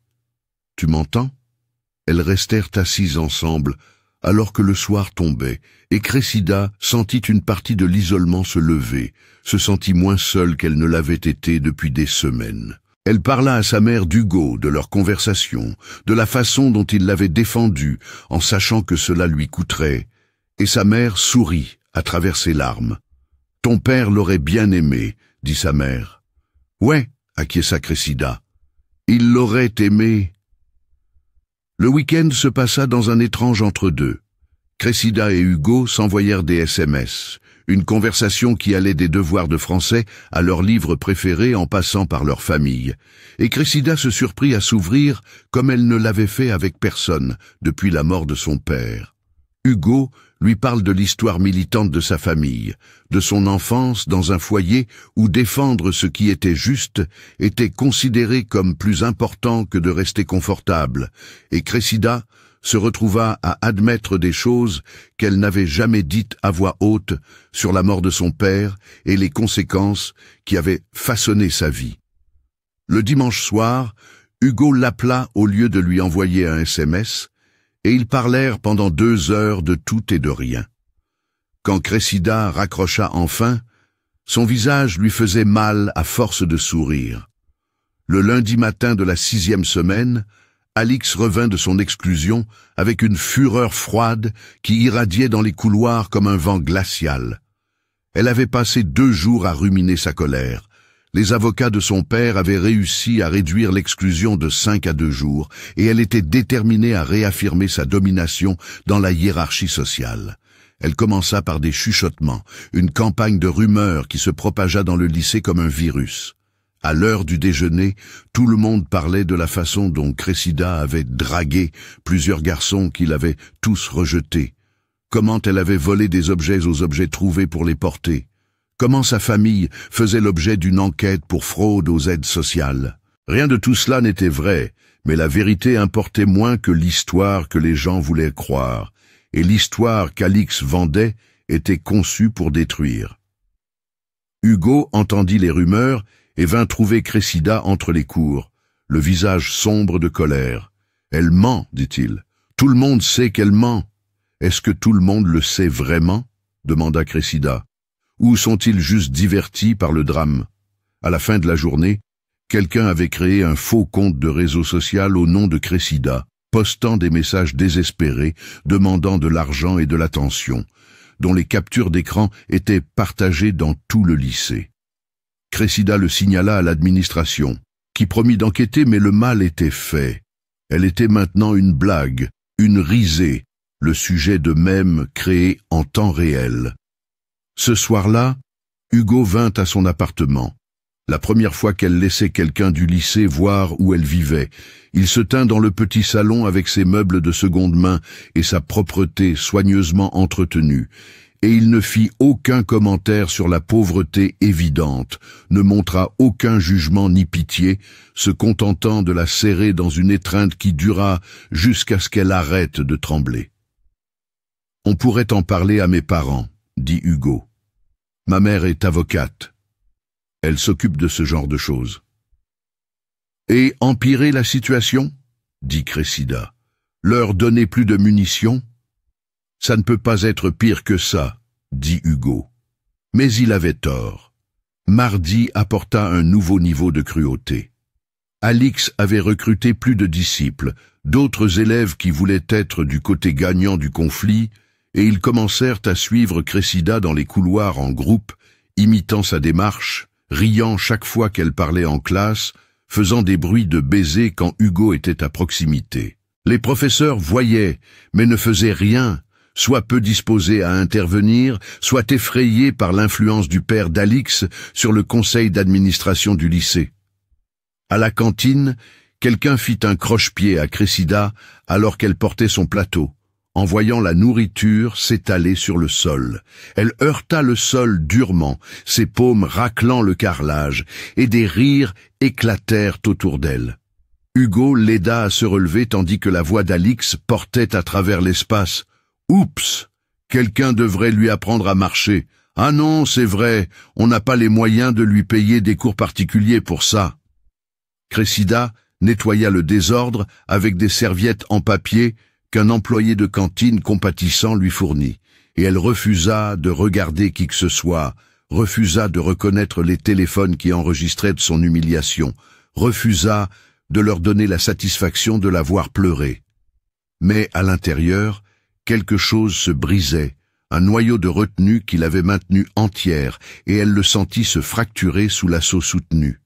Tu m'entends ?» Elles restèrent assises ensemble, alors que le soir tombait, et Cressida sentit une partie de l'isolement se lever, se sentit moins seule qu'elle ne l'avait été depuis des semaines. Elle parla à sa mère d'Hugo, de leur conversation, de la façon dont il l'avait défendue, en sachant que cela lui coûterait, et sa mère sourit à travers ses larmes. « Ton père l'aurait bien aimé, » dit sa mère. « Ouais, » acquiesça Cressida. « Il l'aurait aimé. » Le week-end se passa dans un étrange entre-deux. Cressida et Hugo s'envoyèrent des SMS, une conversation qui allait des devoirs de français à leurs livres préférés en passant par leur famille. Et Cressida se surprit à s'ouvrir comme elle ne l'avait fait avec personne depuis la mort de son père. Hugo lui parle de l'histoire militante de sa famille, de son enfance dans un foyer où défendre ce qui était juste était considéré comme plus important que de rester confortable, et Cressida se retrouva à admettre des choses qu'elle n'avait jamais dites à voix haute sur la mort de son père et les conséquences qui avaient façonné sa vie. Le dimanche soir, Hugo l'appela au lieu de lui envoyer un SMS, et ils parlèrent pendant 2 heures de tout et de rien. Quand Cressida raccrocha enfin, son visage lui faisait mal à force de sourire. Le lundi matin de la 6e semaine, Alix revint de son exclusion avec une fureur froide qui irradiait dans les couloirs comme un vent glacial. Elle avait passé 2 jours à ruminer sa colère. Les avocats de son père avaient réussi à réduire l'exclusion de 5 à 2 jours, et elle était déterminée à réaffirmer sa domination dans la hiérarchie sociale. Elle commença par des chuchotements, une campagne de rumeurs qui se propagea dans le lycée comme un virus. À l'heure du déjeuner, tout le monde parlait de la façon dont Cressida avait dragué plusieurs garçons qu'il avait tous rejetés. Comment elle avait volé des objets aux objets trouvés pour les porter. Comment sa famille faisait l'objet d'une enquête pour fraude aux aides sociales. Rien de tout cela n'était vrai, mais la vérité importait moins que l'histoire que les gens voulaient croire, et l'histoire qu'Alix vendait était conçue pour détruire. Hugo entendit les rumeurs et vint trouver Cressida entre les cours, le visage sombre de colère. « Elle ment, dit-il. Tout le monde sait qu'elle ment. »« Est-ce que tout le monde le sait vraiment ?» demanda Cressida. Ou sont-ils juste divertis par le drame? À la fin de la journée, quelqu'un avait créé un faux compte de réseau social au nom de Cressida, postant des messages désespérés, demandant de l'argent et de l'attention, dont les captures d'écran étaient partagées dans tout le lycée. Cressida le signala à l'administration, qui promit d'enquêter, mais le mal était fait. Elle était maintenant une blague, une risée, le sujet de mèmes créés en temps réel. Ce soir-là, Hugo vint à son appartement. La première fois qu'elle laissait quelqu'un du lycée voir où elle vivait, il se tint dans le petit salon avec ses meubles de seconde main et sa propreté soigneusement entretenue, et il ne fit aucun commentaire sur la pauvreté évidente, ne montra aucun jugement ni pitié, se contentant de la serrer dans une étreinte qui dura jusqu'à ce qu'elle arrête de trembler. « On pourrait en parler à mes parents, » dit Hugo. « Ma mère est avocate. Elle s'occupe de ce genre de choses. »« Et empirer la situation ?» dit Cressida. « Leur donner plus de munitions ?»« Ça ne peut pas être pire que ça, » dit Hugo. Mais il avait tort. Mardi apporta un nouveau niveau de cruauté. Alix avait recruté plus de disciples, d'autres élèves qui voulaient être du côté gagnant du conflit, et ils commencèrent à suivre Cressida dans les couloirs en groupe, imitant sa démarche, riant chaque fois qu'elle parlait en classe, faisant des bruits de baisers quand Hugo était à proximité. Les professeurs voyaient, mais ne faisaient rien, soit peu disposés à intervenir, soit effrayés par l'influence du père d'Alix sur le conseil d'administration du lycée. À la cantine, quelqu'un fit un croche-pied à Cressida alors qu'elle portait son plateau, en voyant la nourriture s'étaler sur le sol. Elle heurta le sol durement, ses paumes raclant le carrelage, et des rires éclatèrent autour d'elle. Hugo l'aida à se relever tandis que la voix d'Alix portait à travers l'espace. « Oups! Quelqu'un devrait lui apprendre à marcher. Ah non, c'est vrai, on n'a pas les moyens de lui payer des cours particuliers pour ça. » Cressida nettoya le désordre avec des serviettes en papier qu'un employé de cantine compatissant lui fournit, et elle refusa de regarder qui que ce soit, refusa de reconnaître les téléphones qui enregistraient de son humiliation, refusa de leur donner la satisfaction de la voir pleurer. Mais à l'intérieur, quelque chose se brisait, un noyau de retenue qui l'avait maintenue entière, et elle le sentit se fracturer sous l'assaut soutenu.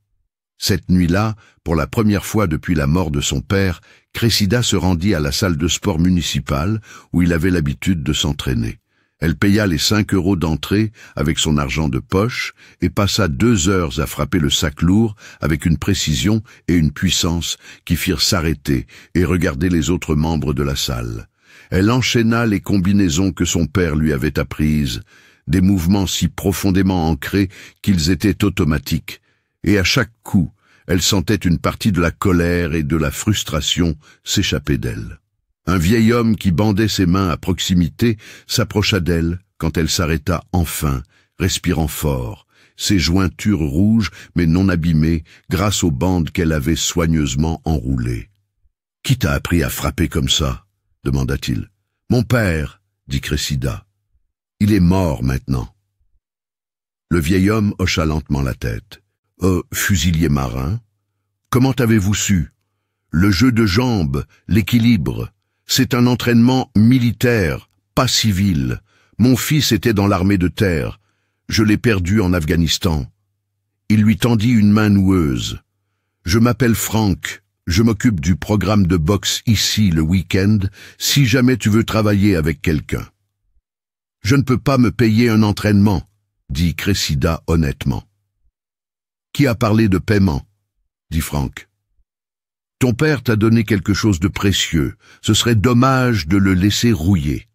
Cette nuit-là, pour la première fois depuis la mort de son père, Cressida se rendit à la salle de sport municipale où il avait l'habitude de s'entraîner. Elle paya les 5 € d'entrée avec son argent de poche et passa 2 heures à frapper le sac lourd avec une précision et une puissance qui firent s'arrêter et regarder les autres membres de la salle. Elle enchaîna les combinaisons que son père lui avait apprises, des mouvements si profondément ancrés qu'ils étaient automatiques, et à chaque coup, elle sentait une partie de la colère et de la frustration s'échapper d'elle. Un vieil homme qui bandait ses mains à proximité s'approcha d'elle quand elle s'arrêta enfin, respirant fort, ses jointures rouges mais non abîmées grâce aux bandes qu'elle avait soigneusement enroulées. « Qui t'a appris à frapper comme ça ?» demanda-t-il. « Mon père, » dit Cressida. « Il est mort maintenant. » Le vieil homme hocha lentement la tête. « Fusilier marin, comment avez-vous su? Le jeu de jambes, l'équilibre, c'est un entraînement militaire, pas civil. Mon fils était dans l'armée de terre. Je l'ai perdu en Afghanistan. » Il lui tendit une main noueuse. « Je m'appelle Frank. Je m'occupe du programme de boxe ici le week-end, si jamais tu veux travailler avec quelqu'un. »« Je ne peux pas me payer un entraînement, » dit Cressida honnêtement. « Qui a parlé de paiement ?» dit Frank. « Ton père t'a donné quelque chose de précieux. Ce serait dommage de le laisser rouiller. »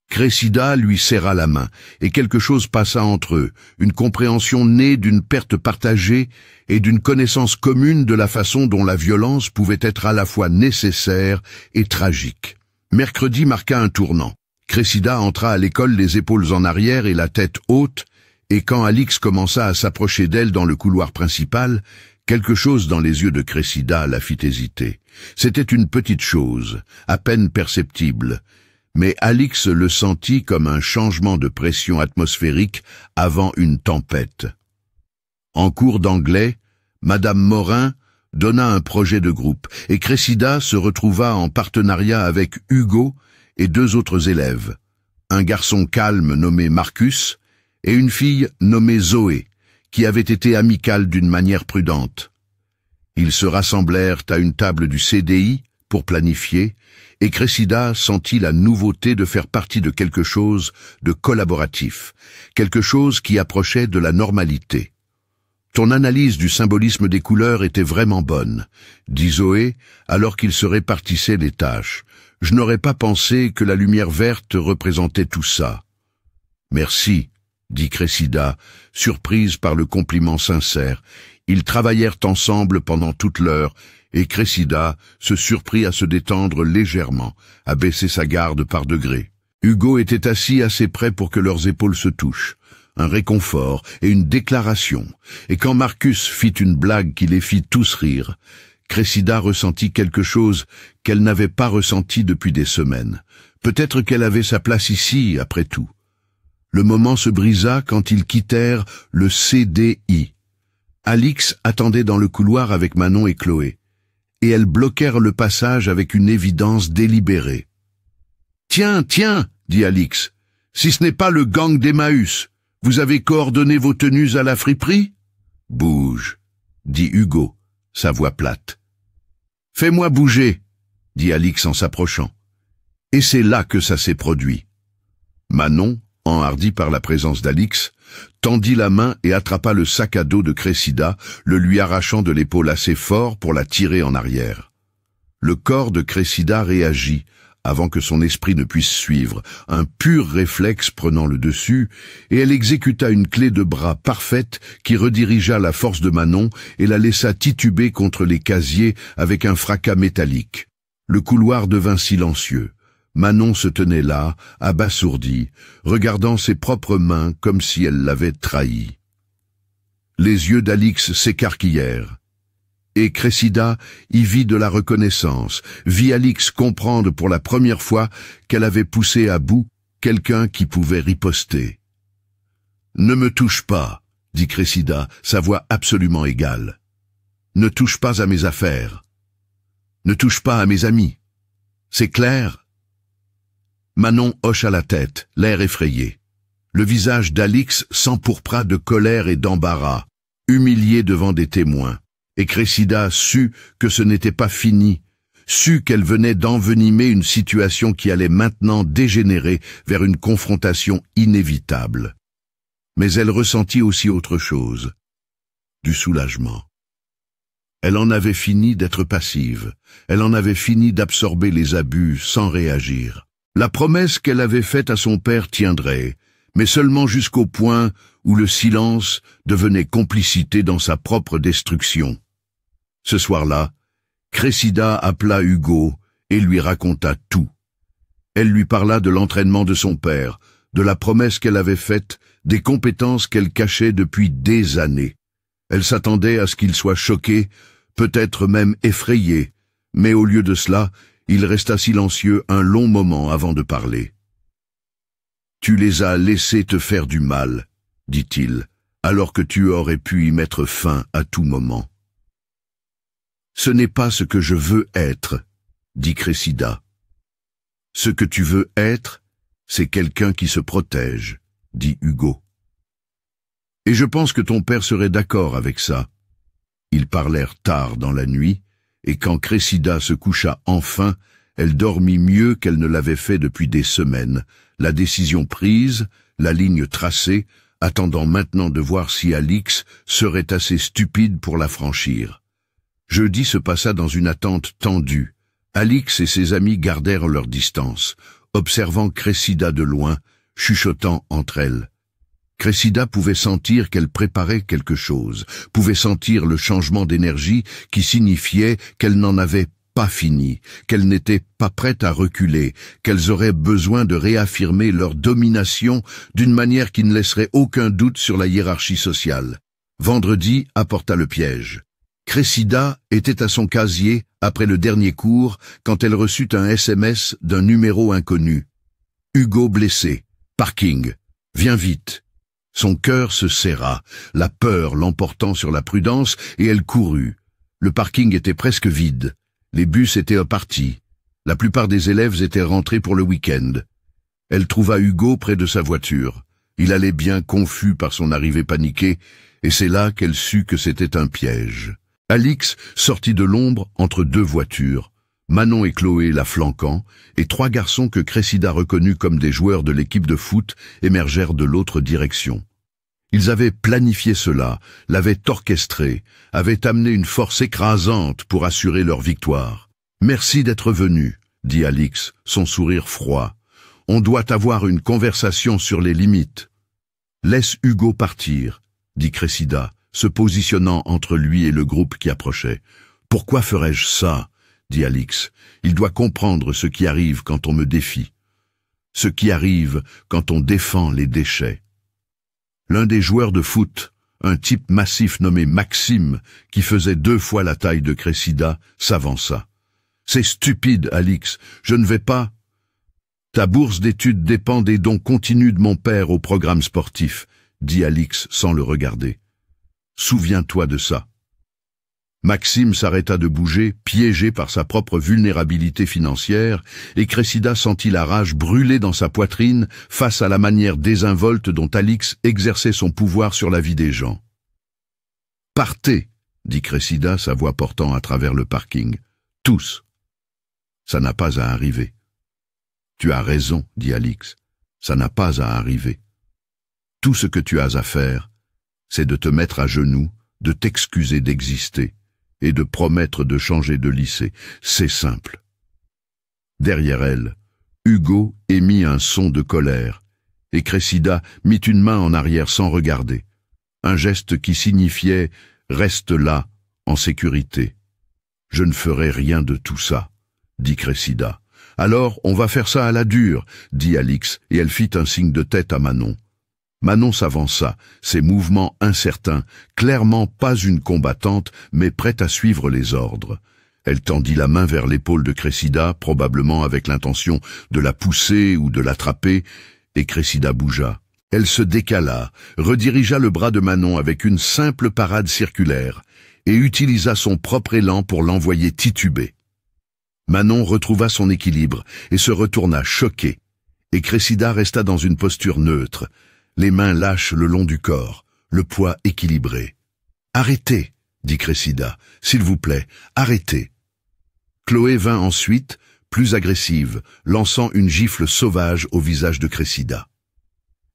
Cressida lui serra la main, et quelque chose passa entre eux, une compréhension née d'une perte partagée et d'une connaissance commune de la façon dont la violence pouvait être à la fois nécessaire et tragique. Mercredi marqua un tournant. Cressida entra à l'école les épaules en arrière et la tête haute, et quand Alix commença à s'approcher d'elle dans le couloir principal, quelque chose dans les yeux de Cressida la fit hésiter. C'était une petite chose, à peine perceptible, mais Alix le sentit comme un changement de pression atmosphérique avant une tempête. En cours d'anglais, Madame Morin donna un projet de groupe, et Cressida se retrouva en partenariat avec Hugo et 2 autres élèves, un garçon calme nommé Marcus et une fille nommée Zoé, qui avait été amicale d'une manière prudente. Ils se rassemblèrent à une table du CDI pour planifier, et Cressida sentit la nouveauté de faire partie de quelque chose de collaboratif, quelque chose qui approchait de la normalité. « Ton analyse du symbolisme des couleurs était vraiment bonne, » dit Zoé, alors qu'ils se répartissaient les tâches. « Je n'aurais pas pensé que la lumière verte représentait tout ça. »« Merci, » dit Cressida, surprise par le compliment sincère. Ils travaillèrent ensemble pendant toute l'heure, et Cressida se surprit à se détendre légèrement, à baisser sa garde par degrés. Hugo était assis assez près pour que leurs épaules se touchent. Un réconfort et une déclaration, et quand Marcus fit une blague qui les fit tous rire, Cressida ressentit quelque chose qu'elle n'avait pas ressenti depuis des semaines. Peut-être qu'elle avait sa place ici, après tout. Le moment se brisa quand ils quittèrent le CDI. Alix attendait dans le couloir avec Manon et Chloé, et elles bloquèrent le passage avec une évidence délibérée. « Tiens, tiens, dit Alix, si ce n'est pas le gang d'Emmaüs, vous avez coordonné vos tenues à la friperie ? » « Bouge, dit Hugo, sa voix plate. « Fais-moi bouger !» dit Alix en s'approchant. Et c'est là que ça s'est produit. Manon, enhardi par la présence d'Alix, tendit la main et attrapa le sac à dos de Cressida, le lui arrachant de l'épaule assez fort pour la tirer en arrière. Le corps de Cressida réagit, avant que son esprit ne puisse suivre, un pur réflexe prenant le dessus, et elle exécuta une clé de bras parfaite qui redirigea la force de Manon et la laissa tituber contre les casiers avec un fracas métallique. Le couloir devint silencieux. Manon se tenait là, abasourdie, regardant ses propres mains comme si elle l'avait trahi. Les yeux d'Alix s'écarquillèrent. Et Cressida y vit de la reconnaissance, vit Alix comprendre pour la première fois qu'elle avait poussé à bout quelqu'un qui pouvait riposter. « Ne me touche pas », dit Cressida, sa voix absolument égale. « Ne touche pas à mes affaires. Ne touche pas à mes amis. C'est clair ?» Manon hocha la tête, l'air effrayé. Le visage d'Alix s'empourpra de colère et d'embarras, humilié devant des témoins. Et Cressida sut que ce n'était pas fini, sut qu'elle venait d'envenimer une situation qui allait maintenant dégénérer vers une confrontation inévitable. Mais elle ressentit aussi autre chose, du soulagement. Elle en avait fini d'être passive, elle en avait fini d'absorber les abus sans réagir. La promesse qu'elle avait faite à son père tiendrait, mais seulement jusqu'au point où le silence devenait complicité dans sa propre destruction. Ce soir-là, Cressida appela Hugo et lui raconta tout. Elle lui parla de l'entraînement de son père, de la promesse qu'elle avait faite, des compétences qu'elle cachait depuis des années. Elle s'attendait à ce qu'il soit choqué, peut-être même effrayé, mais au lieu de cela, il resta silencieux un long moment avant de parler. « Tu les as laissés te faire du mal, » dit-il, « alors que tu aurais pu y mettre fin à tout moment. »« Ce n'est pas ce que je veux être, » dit Cressida. « Ce que tu veux être, c'est quelqu'un qui se protège, » dit Hugo. « Et je pense que ton père serait d'accord avec ça. » Ils parlèrent tard dans la nuit, et quand Cressida se coucha enfin, elle dormit mieux qu'elle ne l'avait fait depuis des semaines, la décision prise, la ligne tracée, attendant maintenant de voir si Alix serait assez stupide pour la franchir. Jeudi se passa dans une attente tendue. Alix et ses amis gardèrent leur distance, observant Cressida de loin, chuchotant entre elles. Cressida pouvait sentir qu'elle préparait quelque chose, pouvait sentir le changement d'énergie qui signifiait qu'elle n'en avait pas fini, qu'elle n'était pas prête à reculer, qu'elles auraient besoin de réaffirmer leur domination d'une manière qui ne laisserait aucun doute sur la hiérarchie sociale. Vendredi apporta le piège. Cressida était à son casier après le dernier cours quand elle reçut un SMS d'un numéro inconnu. « Hugo blessé. Parking. Viens vite. » Son cœur se serra, la peur l'emportant sur la prudence, et elle courut. Le parking était presque vide. Les bus étaient partis. La plupart des élèves étaient rentrés pour le week-end. Elle trouva Hugo près de sa voiture. Il allait bien confus par son arrivée paniquée, et c'est là qu'elle sut que c'était un piège. Alix sortit de l'ombre entre deux voitures, Manon et Chloé la flanquant, et trois garçons que Cressida reconnut comme des joueurs de l'équipe de foot émergèrent de l'autre direction. Ils avaient planifié cela, l'avaient orchestré, avaient amené une force écrasante pour assurer leur victoire. « Merci d'être venu, » dit Alix, son sourire froid. « On doit avoir une conversation sur les limites. »« Laisse Hugo partir, » dit Cressida, se positionnant entre lui et le groupe qui approchait. « Pourquoi ferais-je ça ?» dit Alix. « Il doit comprendre ce qui arrive quand on me défie. Ce qui arrive quand on défend les déchets. » L'un des joueurs de foot, un type massif nommé Maxime, qui faisait 2 fois la taille de Cressida, s'avança. « C'est stupide, Alix, je ne vais pas... »« Ta bourse d'études dépend des dons continus de mon père au programme sportif, » dit Alix sans le regarder. « Souviens-toi de ça. » Maxime s'arrêta de bouger, piégé par sa propre vulnérabilité financière, et Cressida sentit la rage brûler dans sa poitrine face à la manière désinvolte dont Alix exerçait son pouvoir sur la vie des gens. « Partez » dit Cressida, sa voix portant à travers le parking. Tous. Ça n'a pas à arriver. Tu as raison, dit Alix. Ça n'a pas à arriver. Tout ce que tu as à faire, c'est de te mettre à genoux, de t'excuser d'exister et de promettre de changer de lycée. C'est simple. Derrière elle, Hugo émit un son de colère, et Cressida mit une main en arrière sans regarder. Un geste qui signifiait « Reste là, en sécurité ». « Je ne ferai rien de tout ça », dit Cressida. « Alors, on va faire ça à la dure », dit Alix, et elle fit un signe de tête à Manon. Manon s'avança, ses mouvements incertains, clairement pas une combattante, mais prête à suivre les ordres. Elle tendit la main vers l'épaule de Cressida, probablement avec l'intention de la pousser ou de l'attraper, et Cressida bougea. Elle se décala, redirigea le bras de Manon avec une simple parade circulaire, et utilisa son propre élan pour l'envoyer tituber. Manon retrouva son équilibre et se retourna choquée, et Cressida resta dans une posture neutre, les mains lâches le long du corps, le poids équilibré. « Arrêtez !» dit Cressida. « S'il vous plaît, arrêtez !» Chloé vint ensuite, plus agressive, lançant une gifle sauvage au visage de Cressida.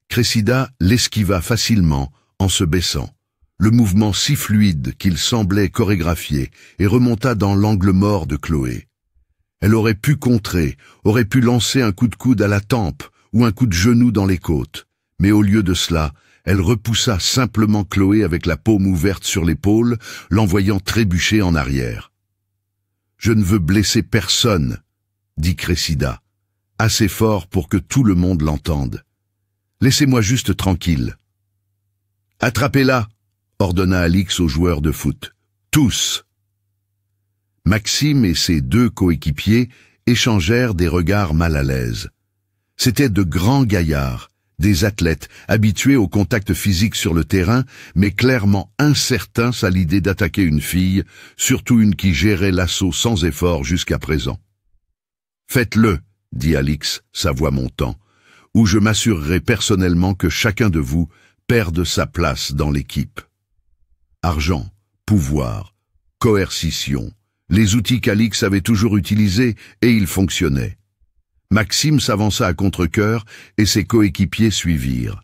Cressida l'esquiva facilement en se baissant, le mouvement si fluide qu'il semblait chorégraphié, et remonta dans l'angle mort de Chloé. Elle aurait pu contrer, aurait pu lancer un coup de coude à la tempe ou un coup de genou dans les côtes, mais au lieu de cela, elle repoussa simplement Chloé avec la paume ouverte sur l'épaule, l'envoyant trébucher en arrière. « Je ne veux blesser personne », dit Cressida, assez fort pour que tout le monde l'entende. « Laissez-moi juste tranquille. »« Attrapez-la !» ordonna Alix aux joueurs de foot. « Tous !» Maxime et ses deux coéquipiers échangèrent des regards mal à l'aise. C'étaient de grands gaillards, des athlètes habitués au contact physique sur le terrain, mais clairement incertains à l'idée d'attaquer une fille, surtout une qui gérait l'assaut sans effort jusqu'à présent. « Faites-le », dit Alix, sa voix montant, « ou je m'assurerai personnellement que chacun de vous perde sa place dans l'équipe. » Argent, pouvoir, coercition, les outils qu'Alix avait toujours utilisés, et ils fonctionnaient. Maxime s'avança à contre-cœur et ses coéquipiers suivirent.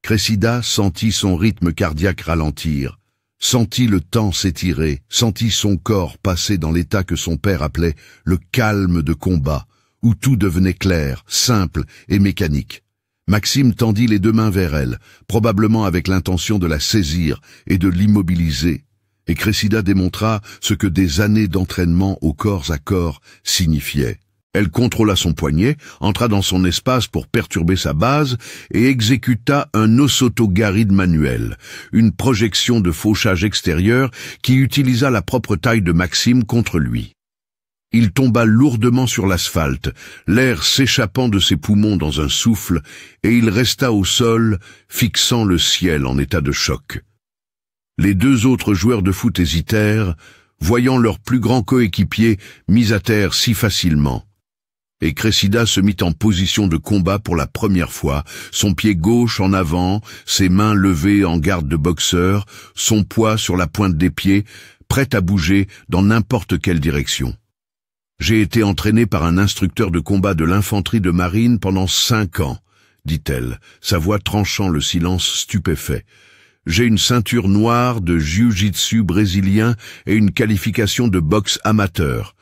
Cressida sentit son rythme cardiaque ralentir, sentit le temps s'étirer, sentit son corps passer dans l'état que son père appelait le calme de combat, où tout devenait clair, simple et mécanique. Maxime tendit les deux mains vers elle, probablement avec l'intention de la saisir et de l'immobiliser, et Cressida démontra ce que des années d'entraînement au corps à corps signifiaient. Elle contrôla son poignet, entra dans son espace pour perturber sa base et exécuta un osotogari manuel, une projection de fauchage extérieur qui utilisa la propre taille de Maxime contre lui. Il tomba lourdement sur l'asphalte, l'air s'échappant de ses poumons dans un souffle, et il resta au sol, fixant le ciel en état de choc. Les deux autres joueurs de foot hésitèrent, voyant leur plus grand coéquipier mis à terre si facilement. Et Cressida se mit en position de combat pour la première fois, son pied gauche en avant, ses mains levées en garde de boxeur, son poids sur la pointe des pieds, prête à bouger dans n'importe quelle direction. J'ai été entraînée par un instructeur de combat de l'infanterie de marine pendant 5 ans, dit-elle, sa voix tranchant le silence stupéfait. J'ai une ceinture noire de jiu-jitsu brésilien et une qualification de boxe amateur.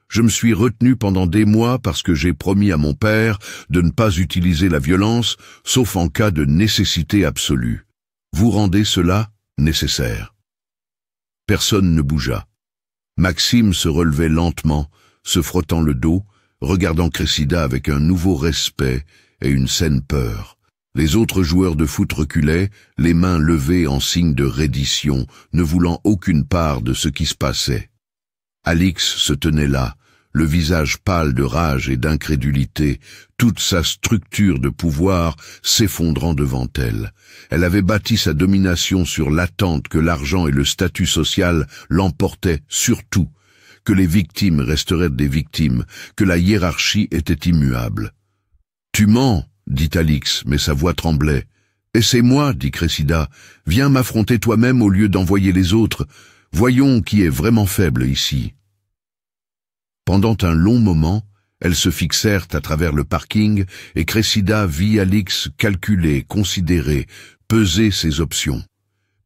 Je me suis retenue pendant des mois parce que j'ai promis à mon père de ne pas utiliser la violence, sauf en cas de nécessité absolue. Vous rendez cela nécessaire. Personne ne bougea. Maxime se relevait lentement, se frottant le dos, regardant Cressida avec un nouveau respect et une saine peur. Les autres joueurs de foot reculaient, les mains levées en signe de reddition, ne voulant aucune part de ce qui se passait. Alix se tenait là, le visage pâle de rage et d'incrédulité, toute sa structure de pouvoir s'effondrant devant elle. Elle avait bâti sa domination sur l'attente que l'argent et le statut social l'emportaient sur tout, que les victimes resteraient des victimes, que la hiérarchie était immuable. « Tu mens !» dit Alix, mais sa voix tremblait. « Et c'est moi, dit Cressida. Viens m'affronter toi-même au lieu d'envoyer les autres. Voyons qui est vraiment faible ici. Pendant un long moment, elles se fixèrent à travers le parking et Cressida vit Alix calculer, considérer, peser ses options.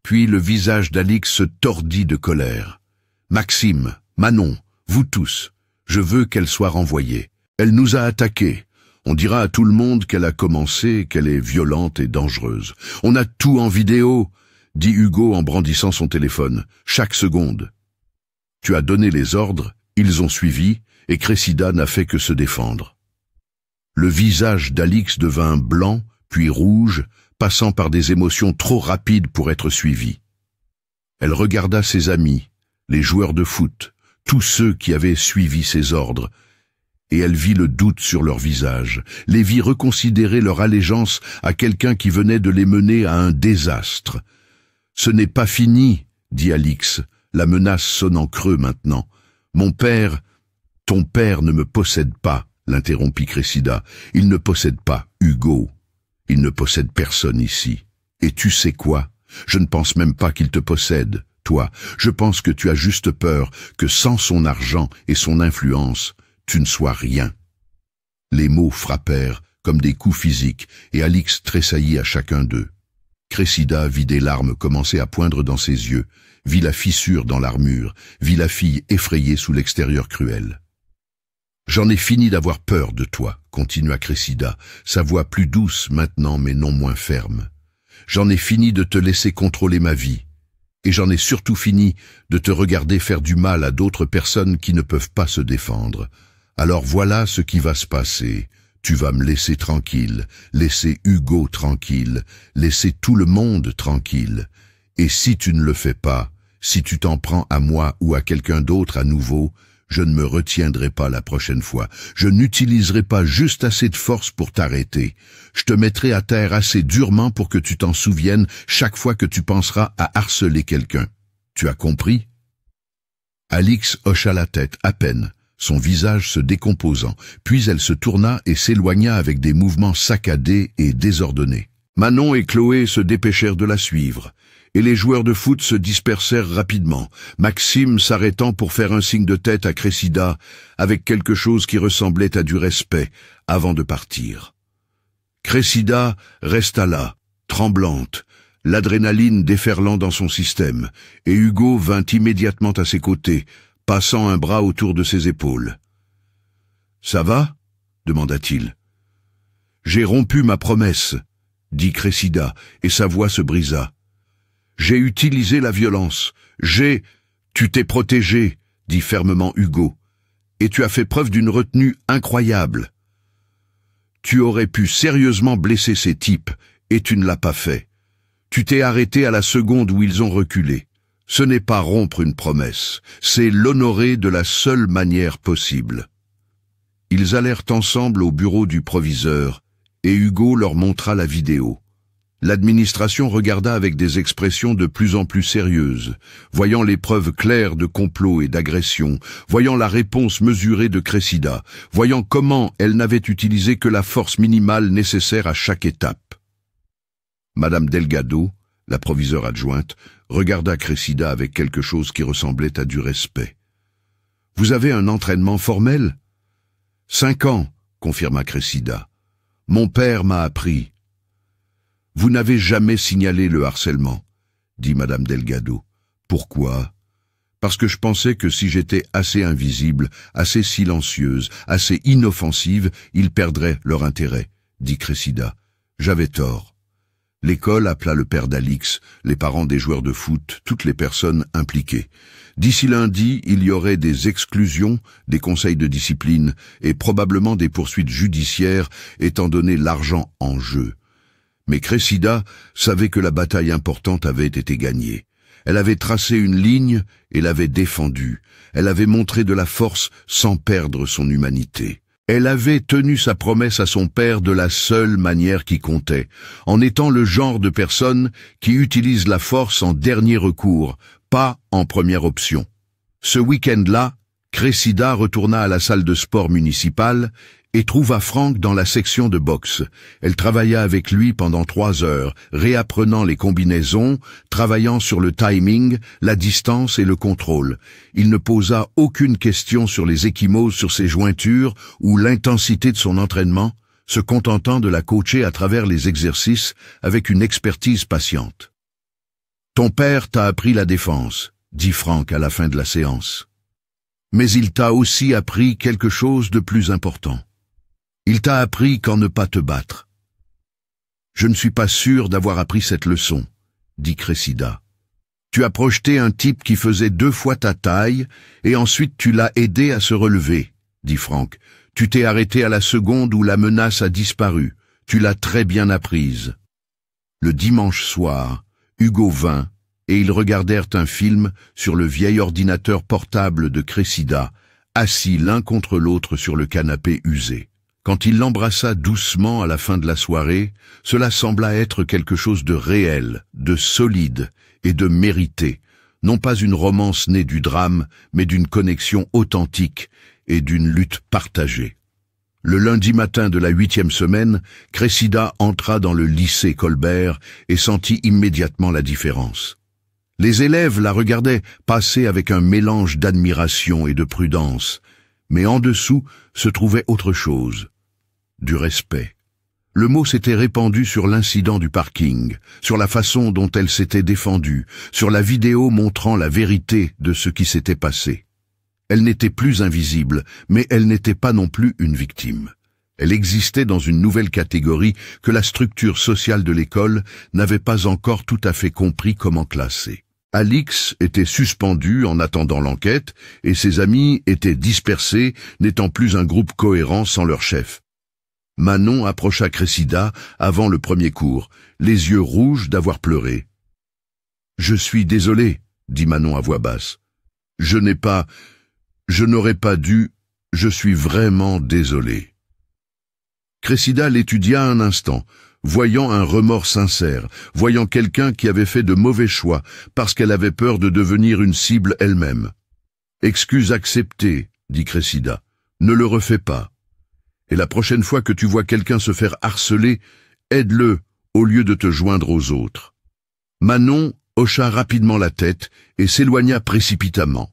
Puis le visage d'Alix se tordit de colère. « Maxime, Manon, vous tous, je veux qu'elle soit renvoyée. Elle nous a attaqués. On dira à tout le monde qu'elle a commencé, qu'elle est violente et dangereuse. On a tout en vidéo, dit Hugo en brandissant son téléphone, chaque seconde. Tu as donné les ordres, ils ont suivi, et Cressida n'a fait que se défendre. Le visage d'Alix devint blanc, puis rouge, passant par des émotions trop rapides pour être suivies. Elle regarda ses amis, les joueurs de foot, tous ceux qui avaient suivi ses ordres, et elle vit le doute sur leur visage, les vit reconsidérer leur allégeance à quelqu'un qui venait de les mener à un désastre. « Ce n'est pas fini, » dit Alix, la menace sonnant creux maintenant. « Mon père... » « Ton père ne me possède pas, » l'interrompit Cressida. « Il ne possède pas Hugo. Il ne possède personne ici. Et tu sais quoi? Je ne pense même pas qu'il te possède, toi. Je pense que tu as juste peur que sans son argent et son influence, tu ne sois rien. » Les mots frappèrent comme des coups physiques et Alix tressaillit à chacun d'eux. Cressida vit des larmes commencer à poindre dans ses yeux, vit la fissure dans l'armure, vit la fille effrayée sous l'extérieur cruel. « J'en ai fini d'avoir peur de toi, » continua Cressida, sa voix plus douce maintenant mais non moins ferme. « J'en ai fini de te laisser contrôler ma vie. Et j'en ai surtout fini de te regarder faire du mal à d'autres personnes qui ne peuvent pas se défendre. Alors voilà ce qui va se passer. Tu vas me laisser tranquille, laisser Hugo tranquille, laisser tout le monde tranquille. Et si tu ne le fais pas, si tu t'en prends à moi ou à quelqu'un d'autre à nouveau, je ne me retiendrai pas la prochaine fois. Je n'utiliserai pas juste assez de force pour t'arrêter. Je te mettrai à terre assez durement pour que tu t'en souviennes chaque fois que tu penseras à harceler quelqu'un. Tu as compris? » Alix hocha la tête à peine, son visage se décomposant, puis elle se tourna et s'éloigna avec des mouvements saccadés et désordonnés. Manon et Chloé se dépêchèrent de la suivre, et les joueurs de foot se dispersèrent rapidement, Maxime s'arrêtant pour faire un signe de tête à Cressida, avec quelque chose qui ressemblait à du respect, avant de partir. Cressida resta là, tremblante, l'adrénaline déferlant dans son système, et Hugo vint immédiatement à ses côtés, passant un bras autour de ses épaules. « Ça va ?» demanda-t-il. « J'ai rompu ma promesse, » dit Cressida, et sa voix se brisa. « J'ai utilisé la violence. Tu t'es protégé, » dit fermement Hugo, « et tu as fait preuve d'une retenue incroyable. Tu aurais pu sérieusement blesser ces types, et tu ne l'as pas fait. Tu t'es arrêté à la seconde où ils ont reculé. Ce n'est pas rompre une promesse, c'est l'honorer de la seule manière possible. » Ils allèrent ensemble au bureau du proviseur, et Hugo leur montra la vidéo. L'administration regarda avec des expressions de plus en plus sérieuses, voyant les preuves claires de complot et d'agression, voyant la réponse mesurée de Cressida, voyant comment elle n'avait utilisé que la force minimale nécessaire à chaque étape. Madame Delgado, la proviseure adjointe, regarda Cressida avec quelque chose qui ressemblait à du respect. « Vous avez un entraînement formel ?»« 5 ans, confirma Cressida. « Mon père m'a appris. » « Vous n'avez jamais signalé le harcèlement, » dit Madame Delgado. « Pourquoi ? Parce que je pensais que si j'étais assez invisible, assez silencieuse, assez inoffensive, ils perdraient leur intérêt, » dit Cressida. « J'avais tort. » L'école appela le père d'Alix, les parents des joueurs de foot, toutes les personnes impliquées. D'ici lundi, il y aurait des exclusions, des conseils de discipline et probablement des poursuites judiciaires étant donné l'argent en jeu. Mais Cressida savait que la bataille importante avait été gagnée. Elle avait tracé une ligne et l'avait défendue. Elle avait montré de la force sans perdre son humanité. Elle avait tenu sa promesse à son père de la seule manière qui comptait, en étant le genre de personne qui utilise la force en dernier recours, pas en première option. Ce week-end-là, Cressida retourna à la salle de sport municipale et trouva Franck dans la section de boxe. Elle travailla avec lui pendant 3 heures, réapprenant les combinaisons, travaillant sur le timing, la distance et le contrôle. Il ne posa aucune question sur les ecchymoses sur ses jointures ou l'intensité de son entraînement, se contentant de la coacher à travers les exercices avec une expertise patiente. « Ton père t'a appris la défense », dit Franck à la fin de la séance. « Mais il t'a aussi appris quelque chose de plus important. Il t'a appris qu'en ne pas te battre. »« Je ne suis pas sûr d'avoir appris cette leçon, » dit Cressida. « Tu as projeté un type qui faisait 2 fois ta taille, et ensuite tu l'as aidé à se relever, » dit Franck. « Tu t'es arrêté à la seconde où la menace a disparu. Tu l'as très bien apprise. » Le dimanche soir, Hugo vint, et ils regardèrent un film sur le vieil ordinateur portable de Cressida, assis l'un contre l'autre sur le canapé usé. Quand il l'embrassa doucement à la fin de la soirée, cela sembla être quelque chose de réel, de solide et de mérité, non pas une romance née du drame, mais d'une connexion authentique et d'une lutte partagée. Le lundi matin de la 8e semaine, Cressida entra dans le lycée Colbert et sentit immédiatement la différence. Les élèves la regardaient passer avec un mélange d'admiration et de prudence, mais en dessous se trouvait autre chose. Du respect. Le mot s'était répandu sur l'incident du parking, sur la façon dont elle s'était défendue, sur la vidéo montrant la vérité de ce qui s'était passé. Elle n'était plus invisible, mais elle n'était pas non plus une victime. Elle existait dans une nouvelle catégorie que la structure sociale de l'école n'avait pas encore tout à fait compris comment classer. Alix était suspendu en attendant l'enquête, et ses amis étaient dispersés, n'étant plus un groupe cohérent sans leur chef. Manon approcha Cressida avant le premier cours, les yeux rouges d'avoir pleuré. « Je suis désolé, » dit Manon à voix basse. « Je n'aurais pas dû, je suis vraiment désolé. » Cressida l'étudia un instant, voyant un remords sincère, voyant quelqu'un qui avait fait de mauvais choix parce qu'elle avait peur de devenir une cible elle-même. « Excuse acceptée, » dit Cressida. « Ne le refais pas. Et la prochaine fois que tu vois quelqu'un se faire harceler, aide-le au lieu de te joindre aux autres. » Manon hocha rapidement la tête et s'éloigna précipitamment.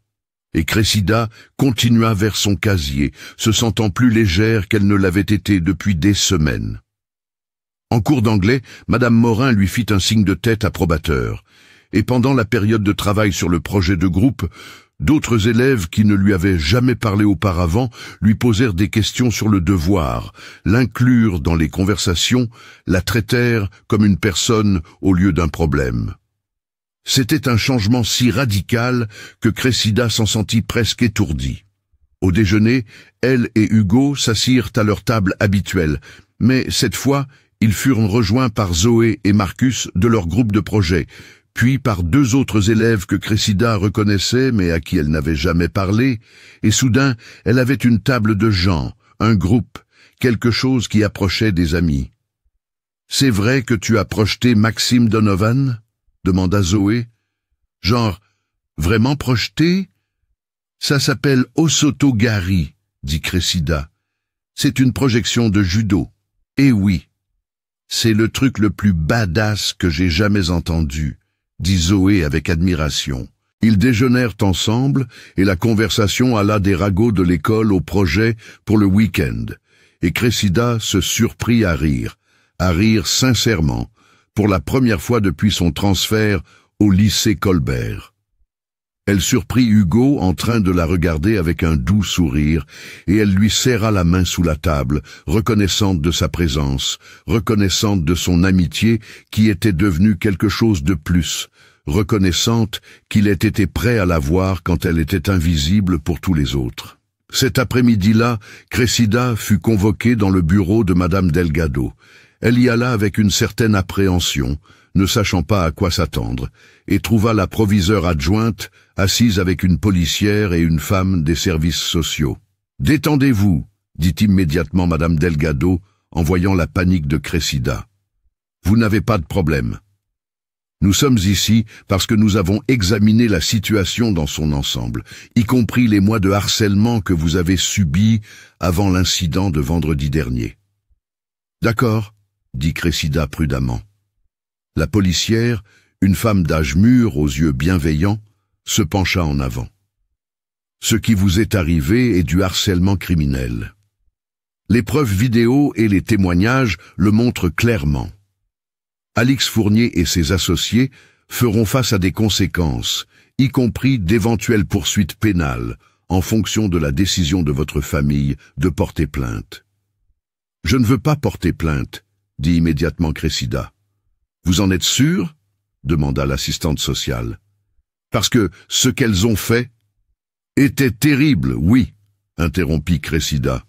Et Cressida continua vers son casier, se sentant plus légère qu'elle ne l'avait été depuis des semaines. En cours d'anglais, Madame Morin lui fit un signe de tête approbateur, et pendant la période de travail sur le projet de groupe, d'autres élèves qui ne lui avaient jamais parlé auparavant lui posèrent des questions sur le devoir, l'inclurent dans les conversations, la traitèrent comme une personne au lieu d'un problème. C'était un changement si radical que Cressida s'en sentit presque étourdie. Au déjeuner, elle et Hugo s'assirent à leur table habituelle, mais cette fois, ils furent rejoints par Zoé et Marcus de leur groupe de projet, puis par 2 autres élèves que Cressida reconnaissait mais à qui elle n'avait jamais parlé, et soudain, elle avait une table de gens, un groupe, quelque chose qui approchait des amis. « C'est vrai que tu as projeté Maxime Donovan ?» demanda Zoé. « Genre, vraiment projeté ?»« Ça s'appelle Osotogari, » dit Cressida. « C'est une projection de judo. Et oui, c'est le truc le plus badass que j'ai jamais entendu, » dit Zoé avec admiration. Ils déjeunèrent ensemble et la conversation alla des ragots de l'école au projet pour le week-end. Et Cressida se surprit à rire sincèrement, pour la première fois depuis son transfert au lycée Colbert. Elle surprit Hugo en train de la regarder avec un doux sourire, et elle lui serra la main sous la table, reconnaissante de sa présence, reconnaissante de son amitié qui était devenue quelque chose de plus, reconnaissante qu'il ait été prêt à la voir quand elle était invisible pour tous les autres. Cet après-midi-là, Cressida fut convoquée dans le bureau de Madame Delgado. Elle y alla avec une certaine appréhension, ne sachant pas à quoi s'attendre, et trouva la proviseure adjointe assise avec une policière et une femme des services sociaux. « Détendez-vous, » dit immédiatement Madame Delgado en voyant la panique de Cressida. « Vous n'avez pas de problème. » Nous sommes ici parce que nous avons examiné la situation dans son ensemble, y compris les mois de harcèlement que vous avez subis avant l'incident de vendredi dernier. D'accord, dit Cressida prudemment. La policière, une femme d'âge mûr aux yeux bienveillants, se pencha en avant. Ce qui vous est arrivé est du harcèlement criminel. Les preuves vidéo et les témoignages le montrent clairement. Alix Fournier et ses associés feront face à des conséquences, y compris d'éventuelles poursuites pénales, en fonction de la décision de votre famille de porter plainte. Je ne veux pas porter plainte, dit immédiatement Cressida. Vous en êtes sûr? Demanda l'assistante sociale. Parce que ce qu'elles ont fait était terrible, oui, interrompit Cressida.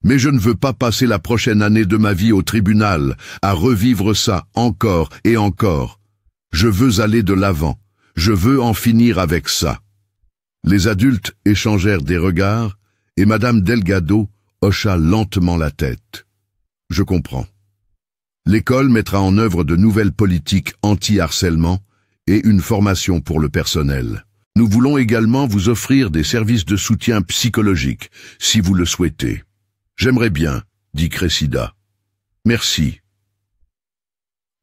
Mais je ne veux pas passer la prochaine année de ma vie au tribunal, à revivre ça encore et encore. Je veux aller de l'avant. Je veux en finir avec ça. Les adultes échangèrent des regards, et Madame Delgado hocha lentement la tête. Je comprends. L'école mettra en œuvre de nouvelles politiques anti-harcèlement et une formation pour le personnel. Nous voulons également vous offrir des services de soutien psychologique, si vous le souhaitez. J'aimerais bien, dit Cressida. Merci.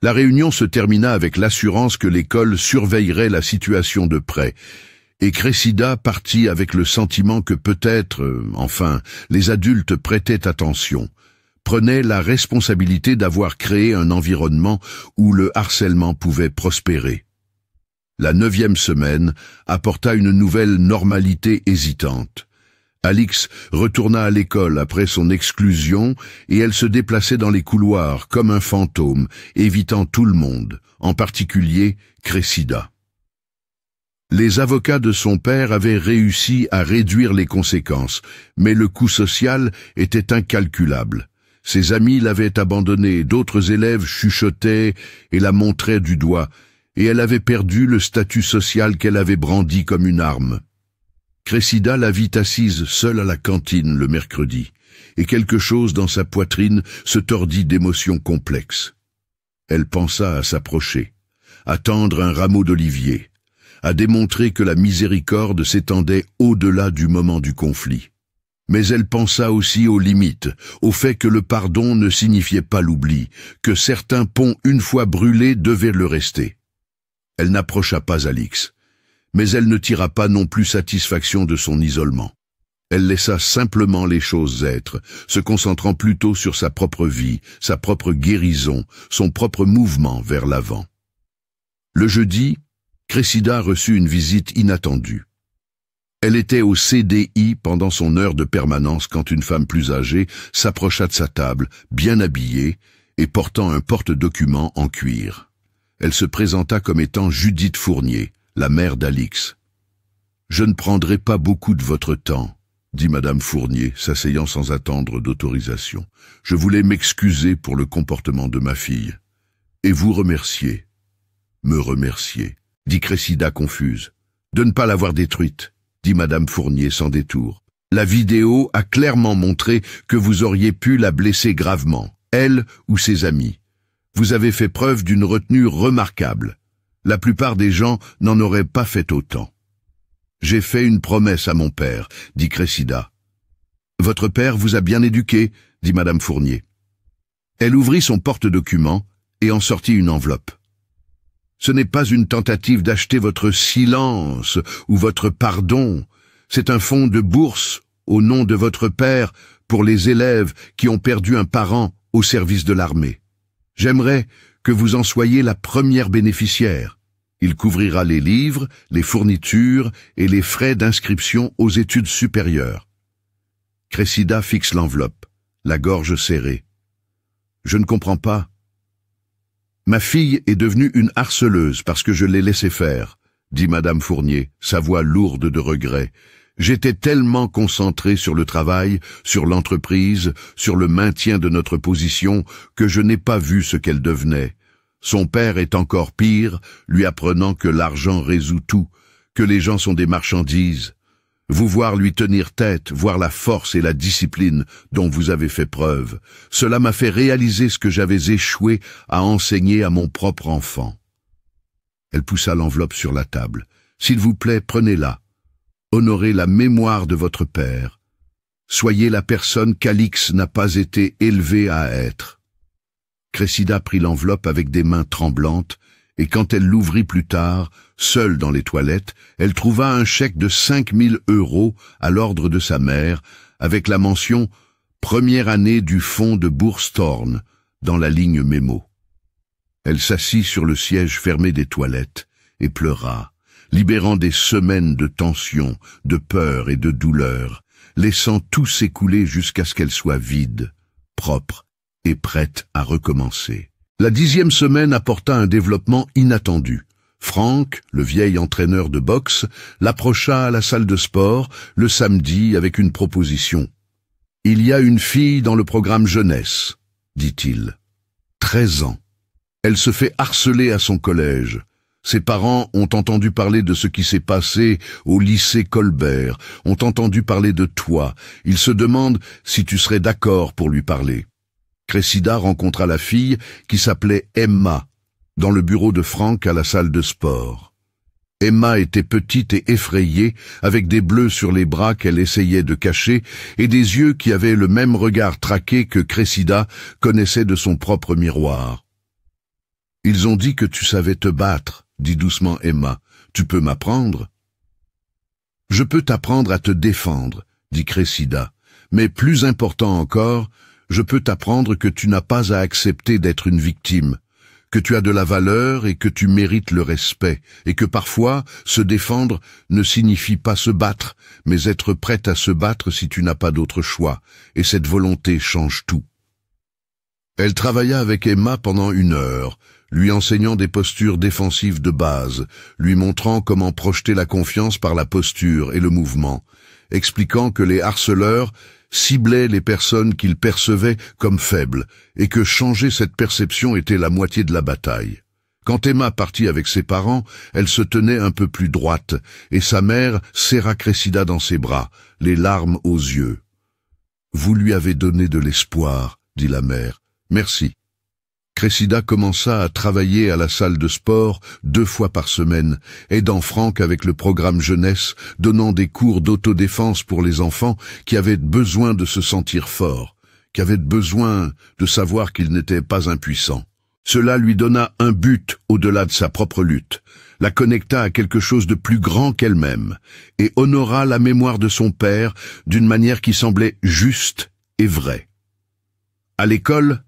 La réunion se termina avec l'assurance que l'école surveillerait la situation de près, et Cressida partit avec le sentiment que peut-être, les adultes prêtaient attention, prenaient la responsabilité d'avoir créé un environnement où le harcèlement pouvait prospérer. La 9e semaine apporta une nouvelle normalité hésitante. Alix retourna à l'école après son exclusion et elle se déplaçait dans les couloirs comme un fantôme, évitant tout le monde, en particulier Cressida. Les avocats de son père avaient réussi à réduire les conséquences, mais le coût social était incalculable. Ses amis l'avaient abandonnée, d'autres élèves chuchotaient et la montraient du doigt, et elle avait perdu le statut social qu'elle avait brandi comme une arme. Cressida la vit assise seule à la cantine le mercredi, et quelque chose dans sa poitrine se tordit d'émotions complexes. Elle pensa à s'approcher, à tendre un rameau d'olivier, à démontrer que la miséricorde s'étendait au-delà du moment du conflit. Mais elle pensa aussi aux limites, au fait que le pardon ne signifiait pas l'oubli, que certains ponts une fois brûlés devaient le rester. Elle n'approcha pas Alix. Mais elle ne tira pas non plus satisfaction de son isolement. Elle laissa simplement les choses être, se concentrant plutôt sur sa propre vie, sa propre guérison, son propre mouvement vers l'avant. Le jeudi, Cressida reçut une visite inattendue. Elle était au CDI pendant son heure de permanence quand une femme plus âgée s'approcha de sa table, bien habillée, et portant un porte-document en cuir. Elle se présenta comme étant Judith Fournier, la mère d'Alix. « Je ne prendrai pas beaucoup de votre temps, » dit Madame Fournier, s'asseyant sans attendre d'autorisation. « Je voulais m'excuser pour le comportement de ma fille. Et vous remercier. »« Me remercier, » dit Cressida confuse. « De ne pas l'avoir détruite, » dit Madame Fournier sans détour. « La vidéo a clairement montré que vous auriez pu la blesser gravement, elle ou ses amis. Vous avez fait preuve d'une retenue remarquable. La plupart des gens n'en auraient pas fait autant. J'ai fait une promesse à mon père, dit Cressida. Votre père vous a bien éduqué, dit Madame Fournier. Elle ouvrit son porte-document et en sortit une enveloppe. Ce n'est pas une tentative d'acheter votre silence ou votre pardon. C'est un fonds de bourse au nom de votre père pour les élèves qui ont perdu un parent au service de l'armée. J'aimerais que vous en soyez la première bénéficiaire. Il couvrira les livres, les fournitures et les frais d'inscription aux études supérieures. Cressida fixe l'enveloppe, la gorge serrée. Je ne comprends pas. Ma fille est devenue une harceleuse parce que je l'ai laissée faire, dit Madame Fournier, sa voix lourde de regret. J'étais tellement concentré sur le travail, sur l'entreprise, sur le maintien de notre position, que je n'ai pas vu ce qu'elle devenait. Son père est encore pire, lui apprenant que l'argent résout tout, que les gens sont des marchandises. Vous voir lui tenir tête, voir la force et la discipline dont vous avez fait preuve, cela m'a fait réaliser ce que j'avais échoué à enseigner à mon propre enfant. Elle poussa l'enveloppe sur la table. « S'il vous plaît, prenez-la. Honorez la mémoire de votre père. Soyez la personne qu'Alix n'a pas été élevée à être. » Cressida prit l'enveloppe avec des mains tremblantes, et quand elle l'ouvrit plus tard, seule dans les toilettes, elle trouva un chèque de 5 000 € à l'ordre de sa mère, avec la mention « Première année du fonds de bourse Thorne » dans la ligne mémo. Elle s'assit sur le siège fermé des toilettes et pleura, libérant des semaines de tension, de peur et de douleur, laissant tout s'écouler jusqu'à ce qu'elle soit vide, propre et prête à recommencer. La 10e semaine apporta un développement inattendu. Franck, le vieil entraîneur de boxe, l'approcha à la salle de sport le samedi avec une proposition. « Il y a une fille dans le programme jeunesse, » dit-il. 13 ans. Elle se fait harceler à son collège. Ses parents ont entendu parler de ce qui s'est passé au lycée Colbert, ont entendu parler de toi. Ils se demandent si tu serais d'accord pour lui parler. Cressida rencontra la fille qui s'appelait Emma, dans le bureau de Franck à la salle de sport. Emma était petite et effrayée, avec des bleus sur les bras qu'elle essayait de cacher et des yeux qui avaient le même regard traqué que Cressida connaissait de son propre miroir. « Ils ont dit que tu savais te battre, » dit doucement Emma. « Tu peux m'apprendre ?»« Je peux t'apprendre à te défendre, » dit Cressida. « Mais plus important encore, je peux t'apprendre que tu n'as pas à accepter d'être une victime, que tu as de la valeur et que tu mérites le respect, et que parfois, se défendre ne signifie pas se battre, mais être prête à se battre si tu n'as pas d'autre choix, et cette volonté change tout. » Elle travailla avec Emma pendant 1 heure, lui enseignant des postures défensives de base, lui montrant comment projeter la confiance par la posture et le mouvement, expliquant que les harceleurs ciblaient les personnes qu'ils percevaient comme faibles, et que changer cette perception était la moitié de la bataille. Quand Emma partit avec ses parents, elle se tenait un peu plus droite, et sa mère serra Cressida dans ses bras, les larmes aux yeux. « Vous lui avez donné de l'espoir, » dit la mère. « Merci. » Cressida commença à travailler à la salle de sport 2 fois par semaine, aidant Franck avec le programme jeunesse, donnant des cours d'autodéfense pour les enfants qui avaient besoin de se sentir forts, qui avaient besoin de savoir qu'ils n'étaient pas impuissants. Cela lui donna un but au-delà de sa propre lutte, la connecta à quelque chose de plus grand qu'elle-même, et honora la mémoire de son père d'une manière qui semblait juste et vraie. À l'école,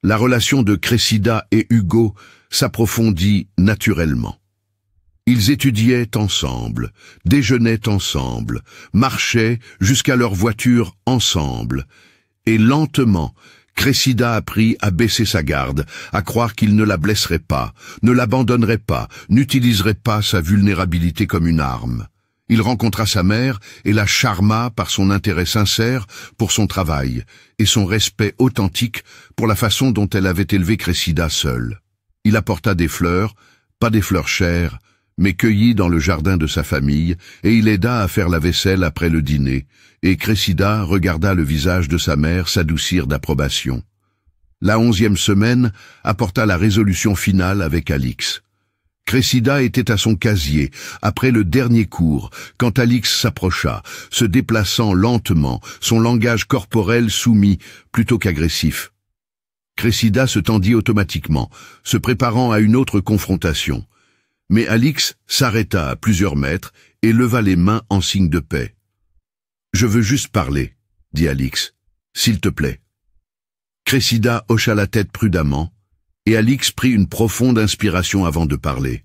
la relation de Cressida et Hugo s'approfondit naturellement. Ils étudiaient ensemble, déjeunaient ensemble, marchaient jusqu'à leur voiture ensemble, et lentement, Cressida apprit à baisser sa garde, à croire qu'il ne la blesserait pas, ne l'abandonnerait pas, n'utiliserait pas sa vulnérabilité comme une arme. Il rencontra sa mère et la charma par son intérêt sincère pour son travail et son respect authentique pour la façon dont elle avait élevé Cressida seule. Il apporta des fleurs, pas des fleurs chères, mais cueillies dans le jardin de sa famille, et il aida à faire la vaisselle après le dîner, et Cressida regarda le visage de sa mère s'adoucir d'approbation. La 11e semaine apporta la résolution finale avec Alix. Cressida était à son casier, après le dernier cours, quand Alix s'approcha, se déplaçant lentement, son langage corporel soumis plutôt qu'agressif. Cressida se tendit automatiquement, se préparant à une autre confrontation. Mais Alix s'arrêta à plusieurs mètres et leva les mains en signe de paix. « Je veux juste parler, » dit Alix. « S'il te plaît. » Cressida hocha la tête prudemment, et Alix prit une profonde inspiration avant de parler.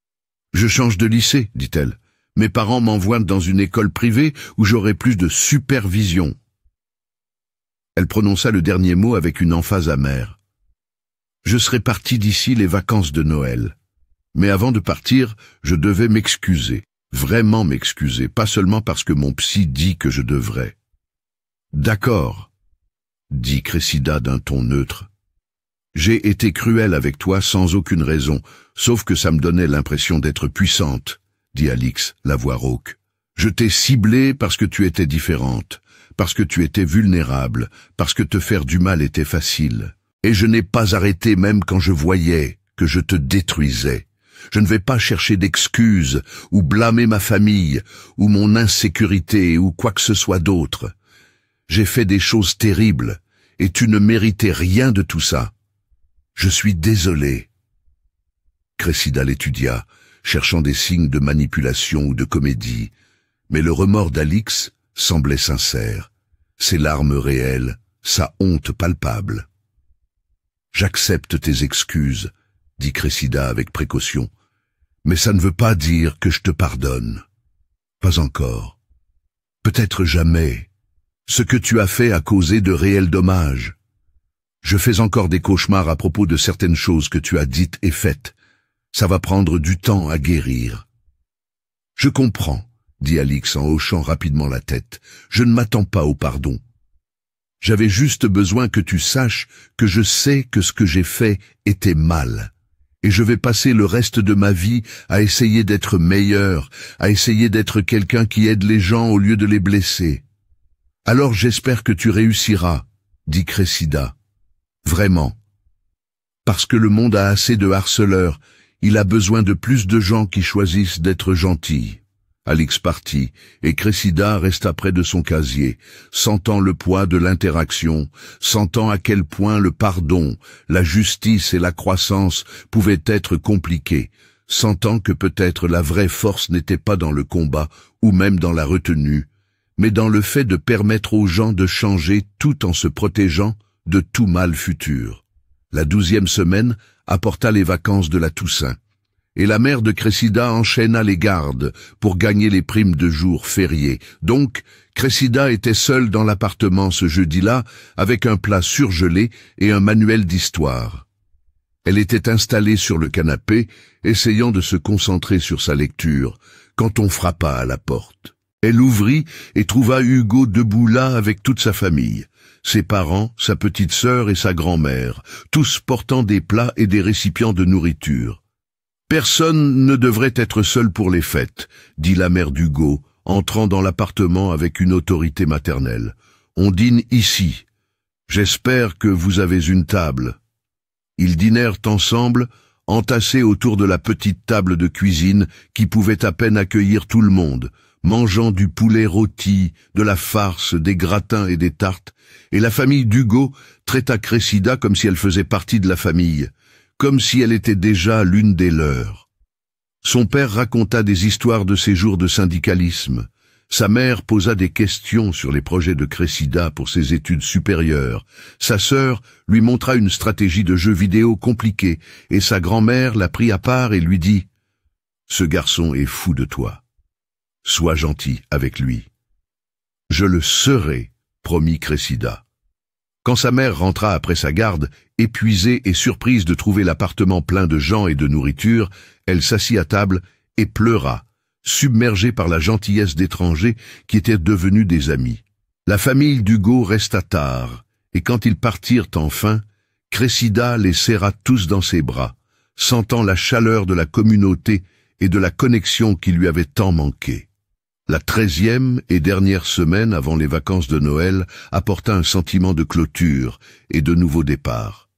« Je change de lycée, dit-elle. Mes parents m'envoient dans une école privée où j'aurai plus de supervision. » Elle prononça le dernier mot avec une emphase amère. « Je serais partie d'ici les vacances de Noël. Mais avant de partir, je devais m'excuser, vraiment m'excuser, pas seulement parce que mon psy dit que je devrais. »« D'accord, » dit Cressida d'un ton neutre. « J'ai été cruelle avec toi sans aucune raison, sauf que ça me donnait l'impression d'être puissante, » dit Alix, la voix rauque. « Je t'ai ciblée parce que tu étais différente, parce que tu étais vulnérable, parce que te faire du mal était facile. Et je n'ai pas arrêté même quand je voyais que je te détruisais. Je ne vais pas chercher d'excuses, ou blâmer ma famille, ou mon insécurité, ou quoi que ce soit d'autre. J'ai fait des choses terribles, et tu ne méritais rien de tout ça. Je suis désolé. Cressida l'étudia, cherchant des signes de manipulation ou de comédie, mais le remords d'Alix semblait sincère, ses larmes réelles, sa honte palpable. « J'accepte tes excuses, » dit Cressida avec précaution, « mais ça ne veut pas dire que je te pardonne. Pas encore. Peut-être jamais. Ce que tu as fait a causé de réels dommages. Je fais encore des cauchemars à propos de certaines choses que tu as dites et faites. Ça va prendre du temps à guérir. » « Je comprends, » dit Alix en hochant rapidement la tête. « Je ne m'attends pas au pardon. J'avais juste besoin que tu saches que je sais que ce que j'ai fait était mal. Et je vais passer le reste de ma vie à essayer d'être meilleur, à essayer d'être quelqu'un qui aide les gens au lieu de les blesser. Alors j'espère que tu réussiras, » dit Cressida. « Vraiment. Parce que le monde a assez de harceleurs, il a besoin de plus de gens qui choisissent d'être gentils. » Alix partit, et Cressida resta près de son casier, sentant le poids de l'interaction, sentant à quel point le pardon, la justice et la croissance pouvaient être compliqués, sentant que peut-être la vraie force n'était pas dans le combat, ou même dans la retenue, mais dans le fait de permettre aux gens de changer tout en se protégeant de tout mal futur. La 12e semaine apporta les vacances de la Toussaint, et la mère de Cressida enchaîna les gardes pour gagner les primes de jours fériés. Donc, Cressida était seule dans l'appartement ce jeudi-là, avec un plat surgelé et un manuel d'histoire. Elle était installée sur le canapé, essayant de se concentrer sur sa lecture, quand on frappa à la porte. Elle ouvrit et trouva Hugo debout là avec toute sa famille. Ses parents, sa petite sœur et sa grand-mère, tous portant des plats et des récipients de nourriture. « Personne ne devrait être seul pour les fêtes, » dit la mère d'Hugo, entrant dans l'appartement avec une autorité maternelle. « On dîne ici. J'espère que vous avez une table. » Ils dînèrent ensemble, entassés autour de la petite table de cuisine qui pouvait à peine accueillir tout le monde, mangeant du poulet rôti, de la farce, des gratins et des tartes, et la famille d'Hugo traita Cressida comme si elle faisait partie de la famille, comme si elle était déjà l'une des leurs. Son père raconta des histoires de ses jours de syndicalisme. Sa mère posa des questions sur les projets de Cressida pour ses études supérieures. Sa sœur lui montra une stratégie de jeu vidéo compliquée, et sa grand-mère la prit à part et lui dit « Ce garçon est fou de toi. Sois gentil avec lui. »« Je le serai, » promit Cressida. Quand sa mère rentra après sa garde, épuisée et surprise de trouver l'appartement plein de gens et de nourriture, elle s'assit à table et pleura, submergée par la gentillesse d'étrangers qui étaient devenus des amis. La famille d'Hugo resta tard, et quand ils partirent enfin, Cressida les serra tous dans ses bras, sentant la chaleur de la communauté et de la connexion qui lui avait tant manqué. La 13e et dernière semaine avant les vacances de Noël apporta un sentiment de clôture et de nouveau départ.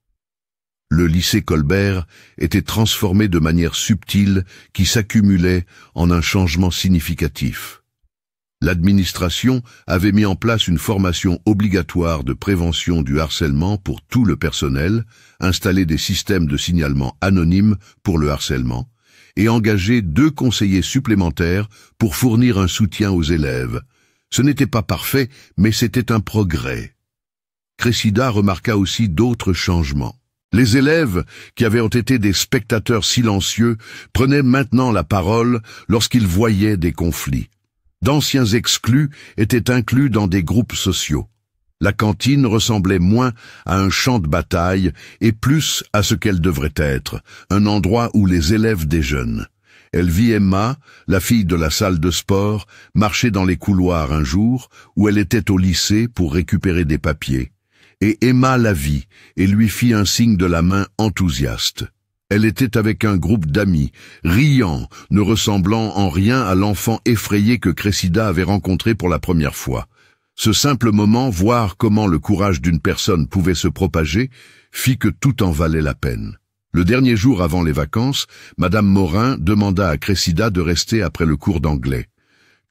Le lycée Colbert était transformé de manière subtile qui s'accumulait en un changement significatif. L'administration avait mis en place une formation obligatoire de prévention du harcèlement pour tout le personnel, installé des systèmes de signalement anonymes pour le harcèlement, et engagé 2 conseillers supplémentaires pour fournir un soutien aux élèves. Ce n'était pas parfait, mais c'était un progrès. Cressida remarqua aussi d'autres changements. Les élèves, qui avaient été des spectateurs silencieux, prenaient maintenant la parole lorsqu'ils voyaient des conflits. D'anciens exclus étaient inclus dans des groupes sociaux. La cantine ressemblait moins à un champ de bataille et plus à ce qu'elle devrait être, un endroit où les élèves déjeunent. Elle vit Emma, la fille de la salle de sport, marcher dans les couloirs un jour où elle était au lycée pour récupérer des papiers. Et Emma la vit et lui fit un signe de la main enthousiaste. Elle était avec un groupe d'amis, riant, ne ressemblant en rien à l'enfant effrayé que Cressida avait rencontré pour la première fois. Ce simple moment, voir comment le courage d'une personne pouvait se propager, fit que tout en valait la peine. Le dernier jour avant les vacances, Madame Morin demanda à Cressida de rester après le cours d'anglais.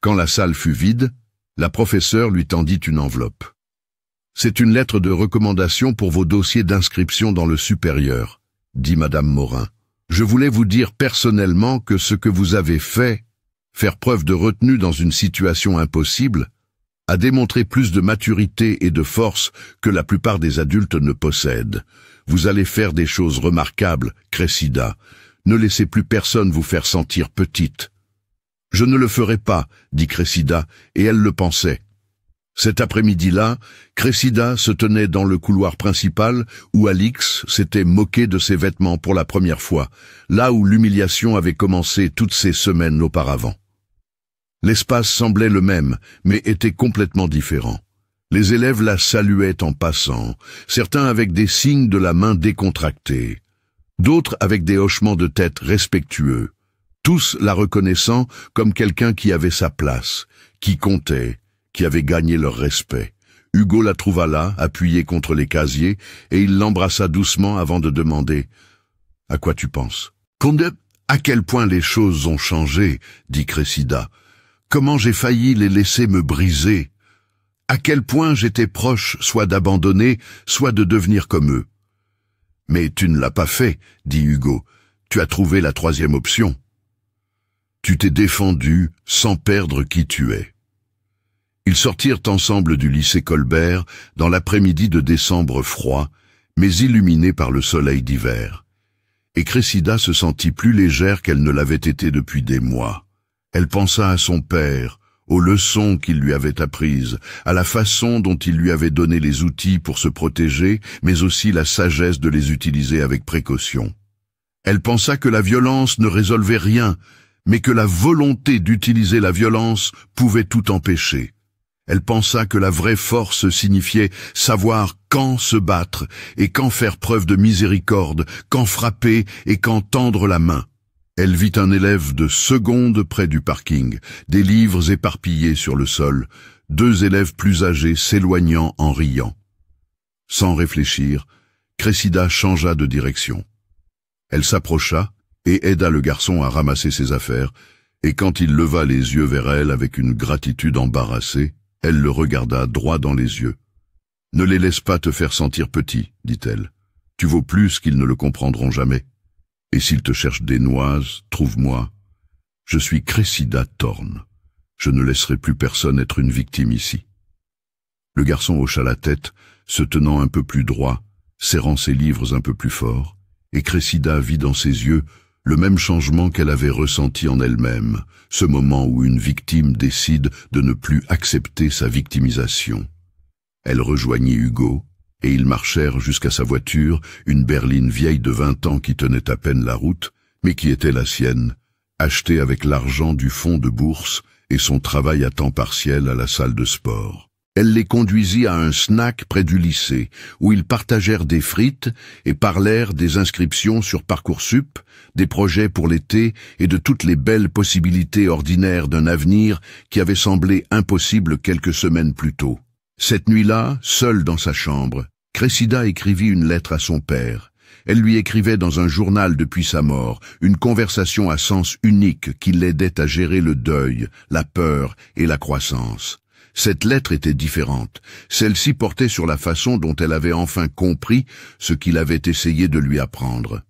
Quand la salle fut vide, la professeure lui tendit une enveloppe. « C'est une lettre de recommandation pour vos dossiers d'inscription dans le supérieur, » dit Madame Morin. « Je voulais vous dire personnellement que ce que vous avez fait, faire preuve de retenue dans une situation impossible, a démontré plus de maturité et de force que la plupart des adultes ne possèdent. Vous allez faire des choses remarquables, Cressida. Ne laissez plus personne vous faire sentir petite. » « Je ne le ferai pas, » dit Cressida, et elle le pensait. Cet après-midi-là, Cressida se tenait dans le couloir principal où Alix s'était moqué de ses vêtements pour la première fois, là où l'humiliation avait commencé toutes ces semaines auparavant. L'espace semblait le même, mais était complètement différent. Les élèves la saluaient en passant, certains avec des signes de la main décontractés, d'autres avec des hochements de tête respectueux, tous la reconnaissant comme quelqu'un qui avait sa place, qui comptait, qui avait gagné leur respect. Hugo la trouva là, appuyée contre les casiers, et il l'embrassa doucement avant de demander « À quoi tu penses ?»« À quel point les choses ont changé, » dit Cressida. « Comment j'ai failli les laisser me briser. À quel point j'étais proche soit d'abandonner, soit de devenir comme eux. »« Mais tu ne l'as pas fait, » dit Hugo. « Tu as trouvé la troisième option. Tu t'es défendu sans perdre qui tu es. » Ils sortirent ensemble du lycée Colbert dans l'après-midi de décembre froid, mais illuminé par le soleil d'hiver. Et Cressida se sentit plus légère qu'elle ne l'avait été depuis des mois. Elle pensa à son père, aux leçons qu'il lui avait apprises, à la façon dont il lui avait donné les outils pour se protéger, mais aussi la sagesse de les utiliser avec précaution. Elle pensa que la violence ne résolvait rien, mais que la volonté d'utiliser la violence pouvait tout empêcher. Elle pensa que la vraie force signifiait savoir quand se battre et quand faire preuve de miséricorde, quand frapper et quand tendre la main. Elle vit un élève de seconde près du parking, des livres éparpillés sur le sol, deux élèves plus âgés s'éloignant en riant. Sans réfléchir, Cressida changea de direction. Elle s'approcha et aida le garçon à ramasser ses affaires, et quand il leva les yeux vers elle avec une gratitude embarrassée, elle le regarda droit dans les yeux. « Ne les laisse pas te faire sentir petit, » dit-elle. « Tu vaux plus qu'ils ne le comprendront jamais. Et s'ils te cherchent des noises, trouve-moi. Je suis Cressida Thorne. Je ne laisserai plus personne être une victime ici. » Le garçon hocha la tête, se tenant un peu plus droit, serrant ses livres un peu plus fort, et Cressida vit dans ses yeux le même changement qu'elle avait ressenti en elle-même, ce moment où une victime décide de ne plus accepter sa victimisation. Elle rejoignit Hugo, et ils marchèrent jusqu'à sa voiture, une berline vieille de 20 ans qui tenait à peine la route, mais qui était la sienne, achetée avec l'argent du fonds de bourse et son travail à temps partiel à la salle de sport. Elle les conduisit à un snack près du lycée, où ils partagèrent des frites et parlèrent des inscriptions sur Parcoursup, des projets pour l'été et de toutes les belles possibilités ordinaires d'un avenir qui avait semblé impossible quelques semaines plus tôt. Cette nuit-là, seule dans sa chambre, Cressida écrivit une lettre à son père. Elle lui écrivait dans un journal depuis sa mort, une conversation à sens unique qui l'aidait à gérer le deuil, la peur et la croissance. Cette lettre était différente. Celle-ci portait sur la façon dont elle avait enfin compris ce qu'il avait essayé de lui apprendre.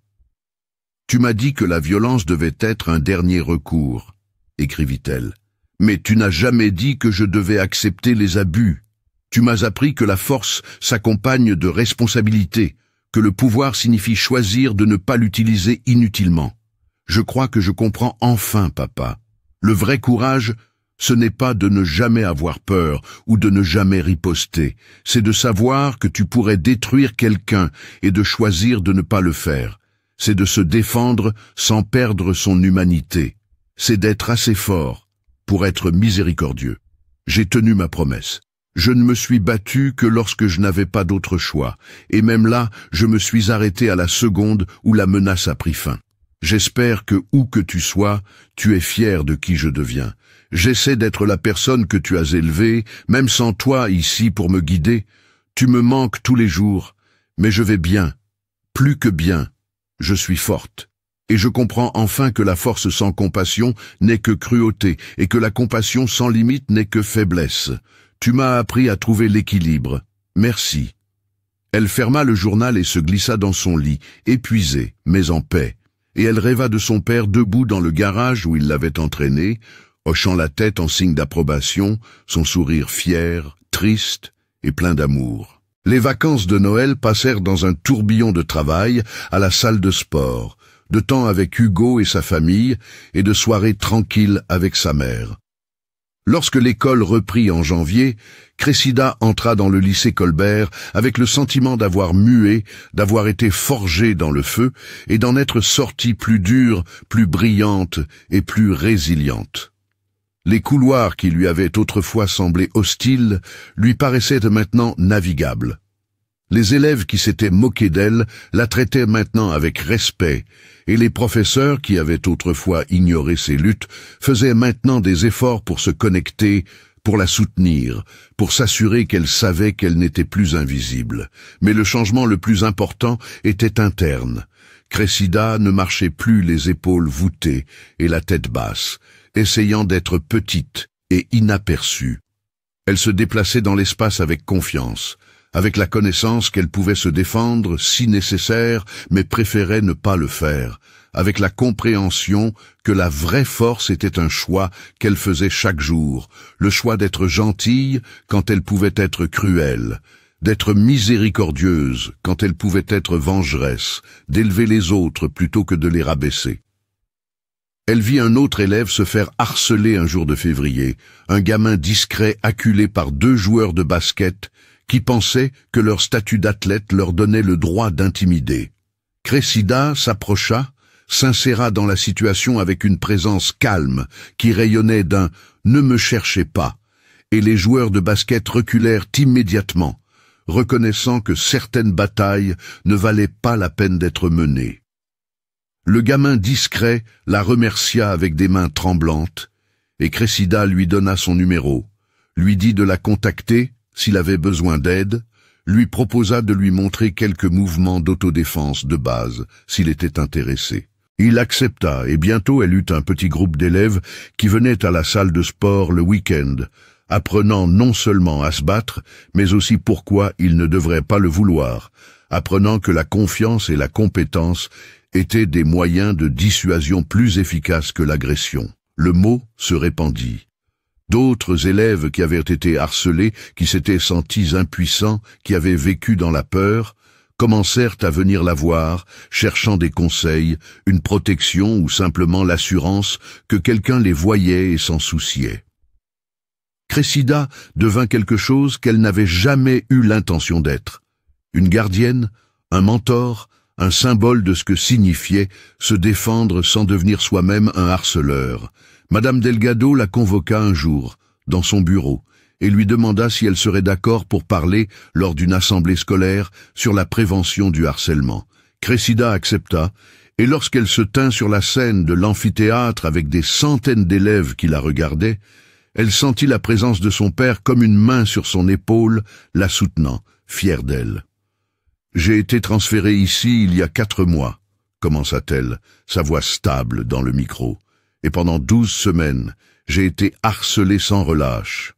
« Tu m'as dit que la violence devait être un dernier recours, » écrivit-elle. « Mais tu n'as jamais dit que je devais accepter les abus. Tu m'as appris que la force s'accompagne de responsabilité, que le pouvoir signifie choisir de ne pas l'utiliser inutilement. Je crois que je comprends enfin, papa. Le vrai courage, ce n'est pas de ne jamais avoir peur ou de ne jamais riposter, c'est de savoir que tu pourrais détruire quelqu'un et de choisir de ne pas le faire. C'est de se défendre sans perdre son humanité. C'est d'être assez fort pour être miséricordieux. J'ai tenu ma promesse. Je ne me suis battu que lorsque je n'avais pas d'autre choix, et même là, je me suis arrêté à la seconde où la menace a pris fin. J'espère que, où que tu sois, tu es fier de qui je deviens. J'essaie d'être la personne que tu as élevée, même sans toi ici pour me guider. Tu me manques tous les jours, mais je vais bien, plus que bien. je suis forte. Et je comprends enfin que la force sans compassion n'est que cruauté, et que la compassion sans limite n'est que faiblesse. Tu m'as appris à trouver l'équilibre. Merci. Elle ferma le journal et se glissa dans son lit, épuisée, mais en paix. Et elle rêva de son père debout dans le garage où il l'avait entraînée, hochant la tête en signe d'approbation, son sourire fier, triste et plein d'amour. Les vacances de Noël passèrent dans un tourbillon de travail à la salle de sport, de temps avec Hugo et sa famille, et de soirées tranquilles avec sa mère. Lorsque l'école reprit en janvier, Cressida entra dans le lycée Colbert avec le sentiment d'avoir mué, d'avoir été forgée dans le feu, et d'en être sortie plus dure, plus brillante et plus résiliente. Les couloirs qui lui avaient autrefois semblé hostiles lui paraissaient maintenant navigables. Les élèves qui s'étaient moqués d'elle la traitaient maintenant avec respect, et les professeurs qui avaient autrefois ignoré ses luttes faisaient maintenant des efforts pour se connecter, pour la soutenir, pour s'assurer qu'elle savait qu'elle n'était plus invisible. Mais le changement le plus important était interne. Cressida ne marchait plus les épaules voûtées et la tête basse, essayant d'être petite et inaperçue. Elle se déplaçait dans l'espace avec confiance, avec la connaissance qu'elle pouvait se défendre si nécessaire, mais préférait ne pas le faire, avec la compréhension que la vraie force était un choix qu'elle faisait chaque jour, le choix d'être gentille quand elle pouvait être cruelle, d'être miséricordieuse quand elle pouvait être vengeresse, d'élever les autres plutôt que de les rabaisser. Elle vit un autre élève se faire harceler un jour de février, un gamin discret acculé par 2 joueurs de basket qui pensaient que leur statut d'athlète leur donnait le droit d'intimider. Cressida s'approcha, s'inséra dans la situation avec une présence calme qui rayonnait d'un « ne me cherchez pas », et les joueurs de basket reculèrent immédiatement, reconnaissant que certaines batailles ne valaient pas la peine d'être menées. Le gamin discret la remercia avec des mains tremblantes, et Cressida lui donna son numéro, lui dit de la contacter s'il avait besoin d'aide, lui proposa de lui montrer quelques mouvements d'autodéfense de base s'il était intéressé. Il accepta et bientôt elle eut un petit groupe d'élèves qui venaient à la salle de sport le week-end, apprenant non seulement à se battre, mais aussi pourquoi ils ne devraient pas le vouloir, apprenant que la confiance et la compétence étaient des moyens de dissuasion plus efficaces que l'agression. Le mot se répandit. D'autres élèves qui avaient été harcelés, qui s'étaient sentis impuissants, qui avaient vécu dans la peur, commencèrent à venir la voir, cherchant des conseils, une protection ou simplement l'assurance que quelqu'un les voyait et s'en souciait. Cressida devint quelque chose qu'elle n'avait jamais eu l'intention d'être. Une gardienne, un mentor, un symbole de ce que signifiait se défendre sans devenir soi-même un harceleur. Madame Delgado la convoqua un jour, dans son bureau, et lui demanda si elle serait d'accord pour parler, lors d'une assemblée scolaire, sur la prévention du harcèlement. Cressida accepta, et lorsqu'elle se tint sur la scène de l'amphithéâtre avec des centaines d'élèves qui la regardaient, elle sentit la présence de son père comme une main sur son épaule, la soutenant, fière d'elle. « J'ai été transférée ici il y a 4 mois, commença-t-elle, sa voix stable dans le micro. Et pendant 12 semaines, j'ai été harcelée sans relâche.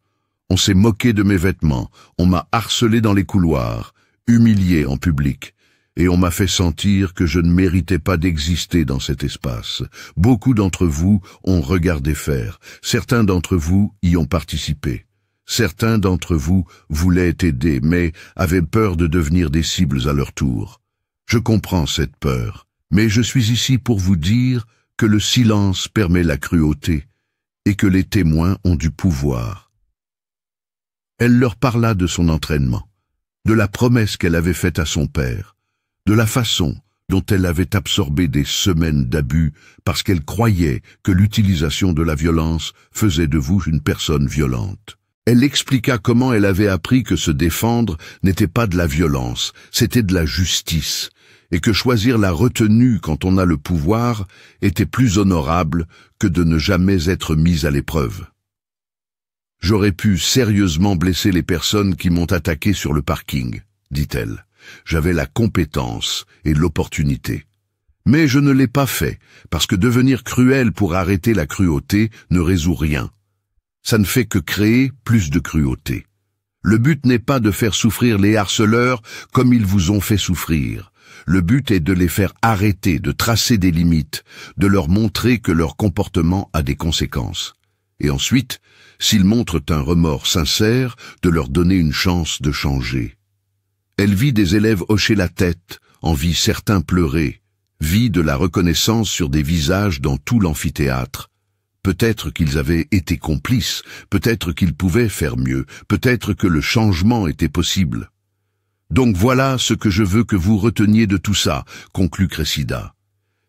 On s'est moqué de mes vêtements, on m'a harcelé dans les couloirs, humiliée en public, et on m'a fait sentir que je ne méritais pas d'exister dans cet espace. Beaucoup d'entre vous ont regardé faire, certains d'entre vous y ont participé. Certains d'entre vous voulaient aider, mais avaient peur de devenir des cibles à leur tour. Je comprends cette peur, mais je suis ici pour vous dire que le silence permet la cruauté et que les témoins ont du pouvoir. Elle leur parla de son entraînement, de la promesse qu'elle avait faite à son père, de la façon dont elle avait absorbé des semaines d'abus parce qu'elle croyait que l'utilisation de la violence faisait de vous une personne violente. Elle expliqua comment elle avait appris que se défendre n'était pas de la violence, c'était de la justice, et que choisir la retenue quand on a le pouvoir était plus honorable que de ne jamais être mis à l'épreuve. J'aurais pu sérieusement blesser les personnes qui m'ont attaqué sur le parking, dit-elle. J'avais la compétence et l'opportunité. Mais je ne l'ai pas fait, parce que devenir cruel pour arrêter la cruauté ne résout rien. Ça ne fait que créer plus de cruauté. Le but n'est pas de faire souffrir les harceleurs comme ils vous ont fait souffrir. Le but est de les faire arrêter, de tracer des limites, de leur montrer que leur comportement a des conséquences. Et ensuite, s'ils montrent un remords sincère, de leur donner une chance de changer. Elle vit des élèves hocher la tête, en vit certains pleurer, vit de la reconnaissance sur des visages dans tout l'amphithéâtre. Peut-être qu'ils avaient été complices, peut-être qu'ils pouvaient faire mieux, peut-être que le changement était possible. Donc voilà ce que je veux que vous reteniez de tout ça, conclut Cressida.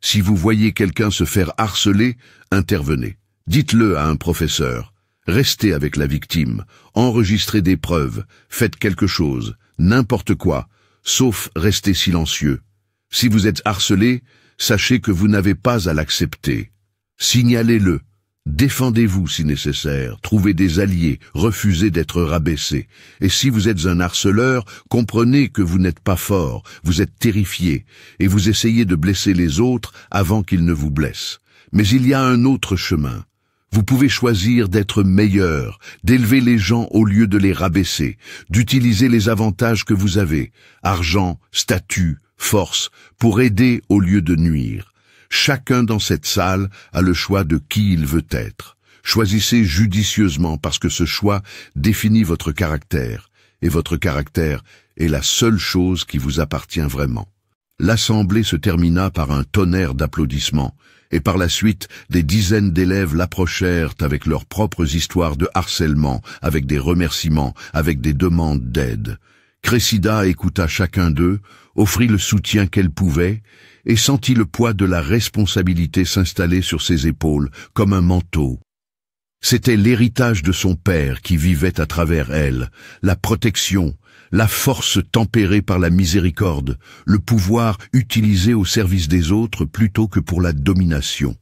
Si vous voyez quelqu'un se faire harceler, intervenez. Dites-le à un professeur. Restez avec la victime. Enregistrez des preuves. Faites quelque chose. N'importe quoi. Sauf rester silencieux. Si vous êtes harcelé, sachez que vous n'avez pas à l'accepter. Signalez-le. Défendez-vous si nécessaire, trouvez des alliés, refusez d'être rabaissé. Et si vous êtes un harceleur, comprenez que vous n'êtes pas fort, vous êtes terrifié, et vous essayez de blesser les autres avant qu'ils ne vous blessent. Mais il y a un autre chemin. Vous pouvez choisir d'être meilleur, d'élever les gens au lieu de les rabaisser, d'utiliser les avantages que vous avez, argent, statut, force, pour aider au lieu de nuire. Chacun dans cette salle a le choix de qui il veut être. Choisissez judicieusement parce que ce choix définit votre caractère, et votre caractère est la seule chose qui vous appartient vraiment. L'assemblée se termina par un tonnerre d'applaudissements, et par la suite, des dizaines d'élèves l'approchèrent avec leurs propres histoires de harcèlement, avec des remerciements, avec des demandes d'aide. Cressida écouta chacun d'eux, offrit le soutien qu'elle pouvait, et sentit le poids de la responsabilité s'installer sur ses épaules, comme un manteau. C'était l'héritage de son père qui vivait à travers elle, la protection, la force tempérée par la miséricorde, le pouvoir utilisé au service des autres plutôt que pour la domination.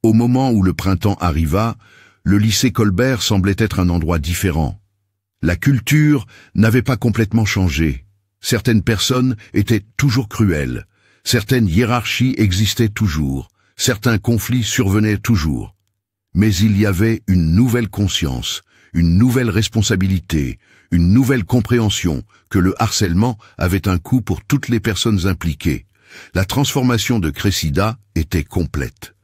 Au moment où le printemps arriva, le lycée Colbert semblait être un endroit différent. La culture n'avait pas complètement changé. Certaines personnes étaient toujours cruelles. Certaines hiérarchies existaient toujours, certains conflits survenaient toujours. Mais il y avait une nouvelle conscience, une nouvelle responsabilité, une nouvelle compréhension que le harcèlement avait un coût pour toutes les personnes impliquées. La transformation de Cressida était complète.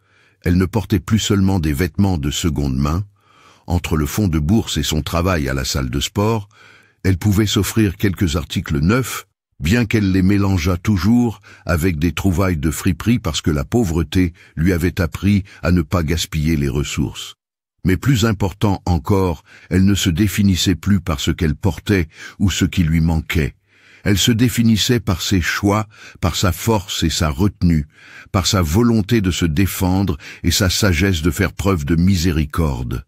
Elle ne portait plus seulement des vêtements de seconde main. Entre le fonds de bourse et son travail à la salle de sport, elle pouvait s'offrir quelques articles neufs, bien qu'elle les mélangeât toujours avec des trouvailles de friperie parce que la pauvreté lui avait appris à ne pas gaspiller les ressources. Mais plus important encore, elle ne se définissait plus par ce qu'elle portait ou ce qui lui manquait. Elle se définissait par ses choix, par sa force et sa retenue, par sa volonté de se défendre et sa sagesse de faire preuve de miséricorde.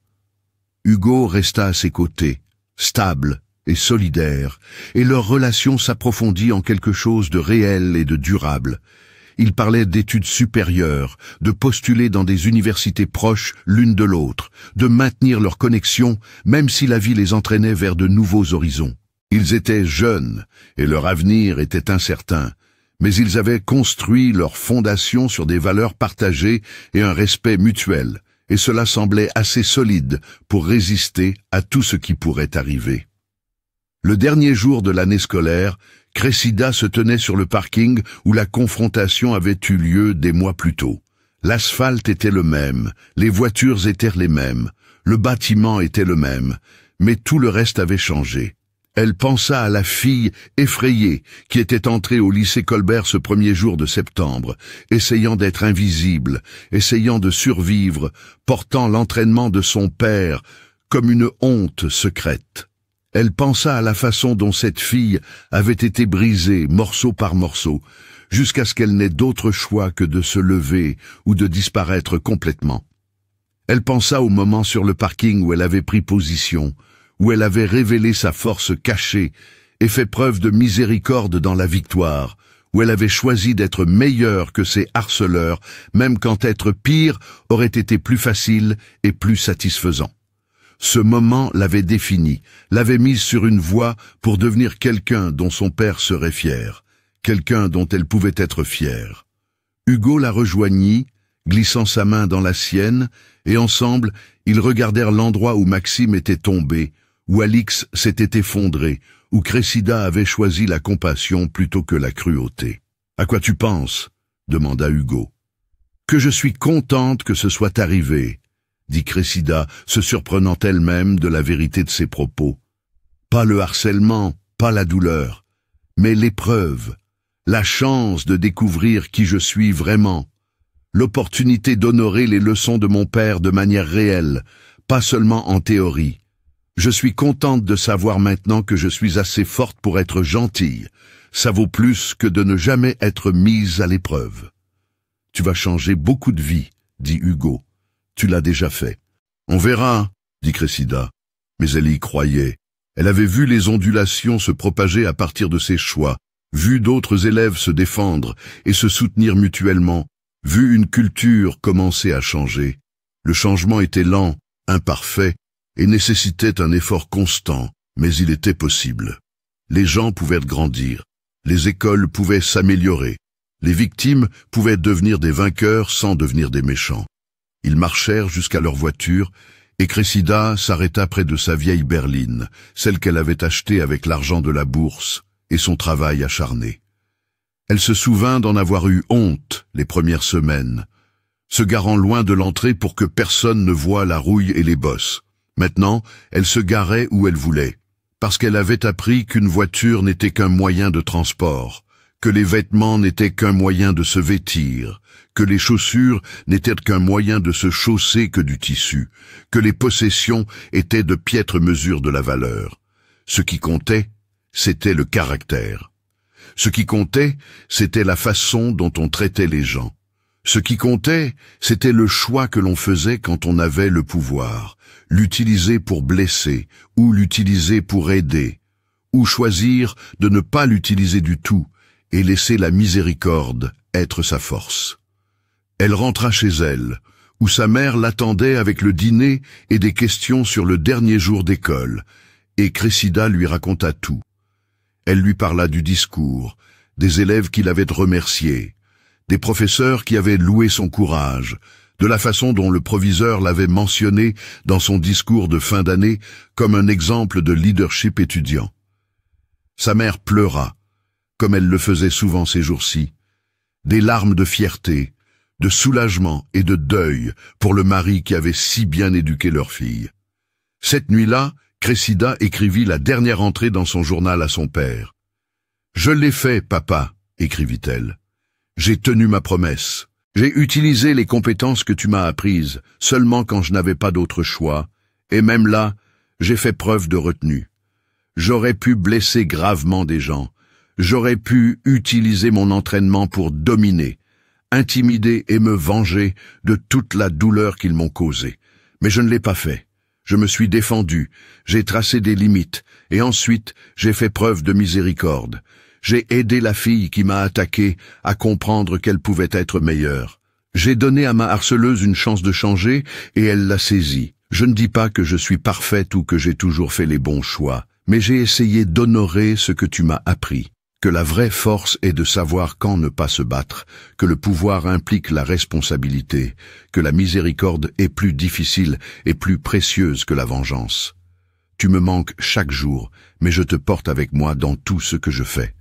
Hugo resta à ses côtés, stable et solidaire, et leur relation s'approfondit en quelque chose de réel et de durable. Ils parlaient d'études supérieures, de postuler dans des universités proches l'une de l'autre, de maintenir leur connexion, même si la vie les entraînait vers de nouveaux horizons. Ils étaient jeunes, et leur avenir était incertain, mais ils avaient construit leur fondation sur des valeurs partagées et un respect mutuel, et cela semblait assez solide pour résister à tout ce qui pourrait arriver. Le dernier jour de l'année scolaire, Cressida se tenait sur le parking où la confrontation avait eu lieu des mois plus tôt. L'asphalte était le même, les voitures étaient les mêmes, le bâtiment était le même, mais tout le reste avait changé. Elle pensa à la fille effrayée qui était entrée au lycée Colbert ce premier jour de septembre, essayant d'être invisible, essayant de survivre, portant l'entraînement de son père comme une honte secrète. Elle pensa à la façon dont cette fille avait été brisée morceau par morceau, jusqu'à ce qu'elle n'ait d'autre choix que de se lever ou de disparaître complètement. Elle pensa au moment sur le parking où elle avait pris position, où elle avait révélé sa force cachée et fait preuve de miséricorde dans la victoire, où elle avait choisi d'être meilleure que ses harceleurs, même quand être pire aurait été plus facile et plus satisfaisant. Ce moment l'avait définie, l'avait mise sur une voie pour devenir quelqu'un dont son père serait fier, quelqu'un dont elle pouvait être fière. Hugo la rejoignit, glissant sa main dans la sienne, et ensemble, ils regardèrent l'endroit où Maxime était tombé, où Alix s'était effondré, où Cressida avait choisi la compassion plutôt que la cruauté. « À quoi tu penses ?» demanda Hugo. « Que je suis contente que ce soit arrivé, » dit Cressida, se surprenant elle-même de la vérité de ses propos. « Pas le harcèlement, pas la douleur, mais l'épreuve, la chance de découvrir qui je suis vraiment, l'opportunité d'honorer les leçons de mon père de manière réelle, pas seulement en théorie. Je suis contente de savoir maintenant que je suis assez forte pour être gentille. Ça vaut plus que de ne jamais être mise à l'épreuve. » « Tu vas changer beaucoup de vies, » dit Hugo. « Tu l'as déjà fait. »« On verra, » dit Cressida. Mais elle y croyait. Elle avait vu les ondulations se propager à partir de ses choix, vu d'autres élèves se défendre et se soutenir mutuellement, vu une culture commencer à changer. Le changement était lent, imparfait, et nécessitait un effort constant, mais il était possible. Les gens pouvaient grandir, les écoles pouvaient s'améliorer, les victimes pouvaient devenir des vainqueurs sans devenir des méchants. Ils marchèrent jusqu'à leur voiture, et Cressida s'arrêta près de sa vieille berline, celle qu'elle avait achetée avec l'argent de la bourse et son travail acharné. Elle se souvint d'en avoir eu honte les premières semaines, se garant loin de l'entrée pour que personne ne voie la rouille et les bosses. Maintenant, elle se garait où elle voulait, parce qu'elle avait appris qu'une voiture n'était qu'un moyen de transport, que les vêtements n'étaient qu'un moyen de se vêtir, que les chaussures n'étaient qu'un moyen de se chausser que du tissu, que les possessions étaient de piètres mesures de la valeur. Ce qui comptait, c'était le caractère. Ce qui comptait, c'était la façon dont on traitait les gens. Ce qui comptait, c'était le choix que l'on faisait quand on avait le pouvoir, l'utiliser pour blesser, ou l'utiliser pour aider, ou choisir de ne pas l'utiliser du tout, et laisser la miséricorde être sa force. Elle rentra chez elle, où sa mère l'attendait avec le dîner et des questions sur le dernier jour d'école, et Cressida lui raconta tout. Elle lui parla du discours, des élèves qui l'avaient remercié, des professeurs qui avaient loué son courage, de la façon dont le proviseur l'avait mentionné dans son discours de fin d'année comme un exemple de leadership étudiant. Sa mère pleura, comme elle le faisait souvent ces jours-ci, des larmes de fierté, de soulagement et de deuil pour le mari qui avait si bien éduqué leur fille. Cette nuit-là, Cressida écrivit la dernière entrée dans son journal à son père. « Je l'ai fait, papa », écrivit-elle. « J'ai tenu ma promesse. J'ai utilisé les compétences que tu m'as apprises, seulement quand je n'avais pas d'autre choix, et même là, j'ai fait preuve de retenue. J'aurais pu blesser gravement des gens. J'aurais pu utiliser mon entraînement pour dominer, intimider et me venger de toute la douleur qu'ils m'ont causée. Mais je ne l'ai pas fait. Je me suis défendu, j'ai tracé des limites, et ensuite j'ai fait preuve de miséricorde. J'ai aidé la fille qui m'a attaqué à comprendre qu'elle pouvait être meilleure. J'ai donné à ma harceleuse une chance de changer, et elle l'a saisie. Je ne dis pas que je suis parfaite ou que j'ai toujours fait les bons choix, mais j'ai essayé d'honorer ce que tu m'as appris. Que la vraie force est de savoir quand ne pas se battre, que le pouvoir implique la responsabilité, que la miséricorde est plus difficile et plus précieuse que la vengeance. Tu me manques chaque jour, mais je te porte avec moi dans tout ce que je fais.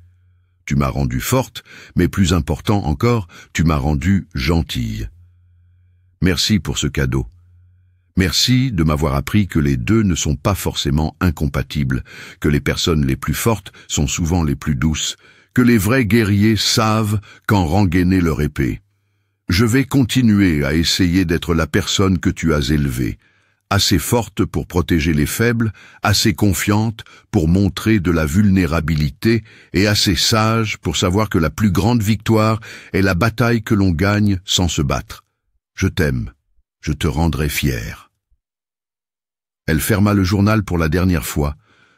Tu m'as rendue forte, mais plus important encore, tu m'as rendue gentille. Merci pour ce cadeau. Merci de m'avoir appris que les deux ne sont pas forcément incompatibles, que les personnes les plus fortes sont souvent les plus douces, que les vrais guerriers savent quand rengainer leur épée. Je vais continuer à essayer d'être la personne que tu as élevée, assez forte pour protéger les faibles, assez confiante pour montrer de la vulnérabilité et assez sage pour savoir que la plus grande victoire est la bataille que l'on gagne sans se battre. Je t'aime, je te rendrai fier. Elle ferma le journal pour la dernière fois,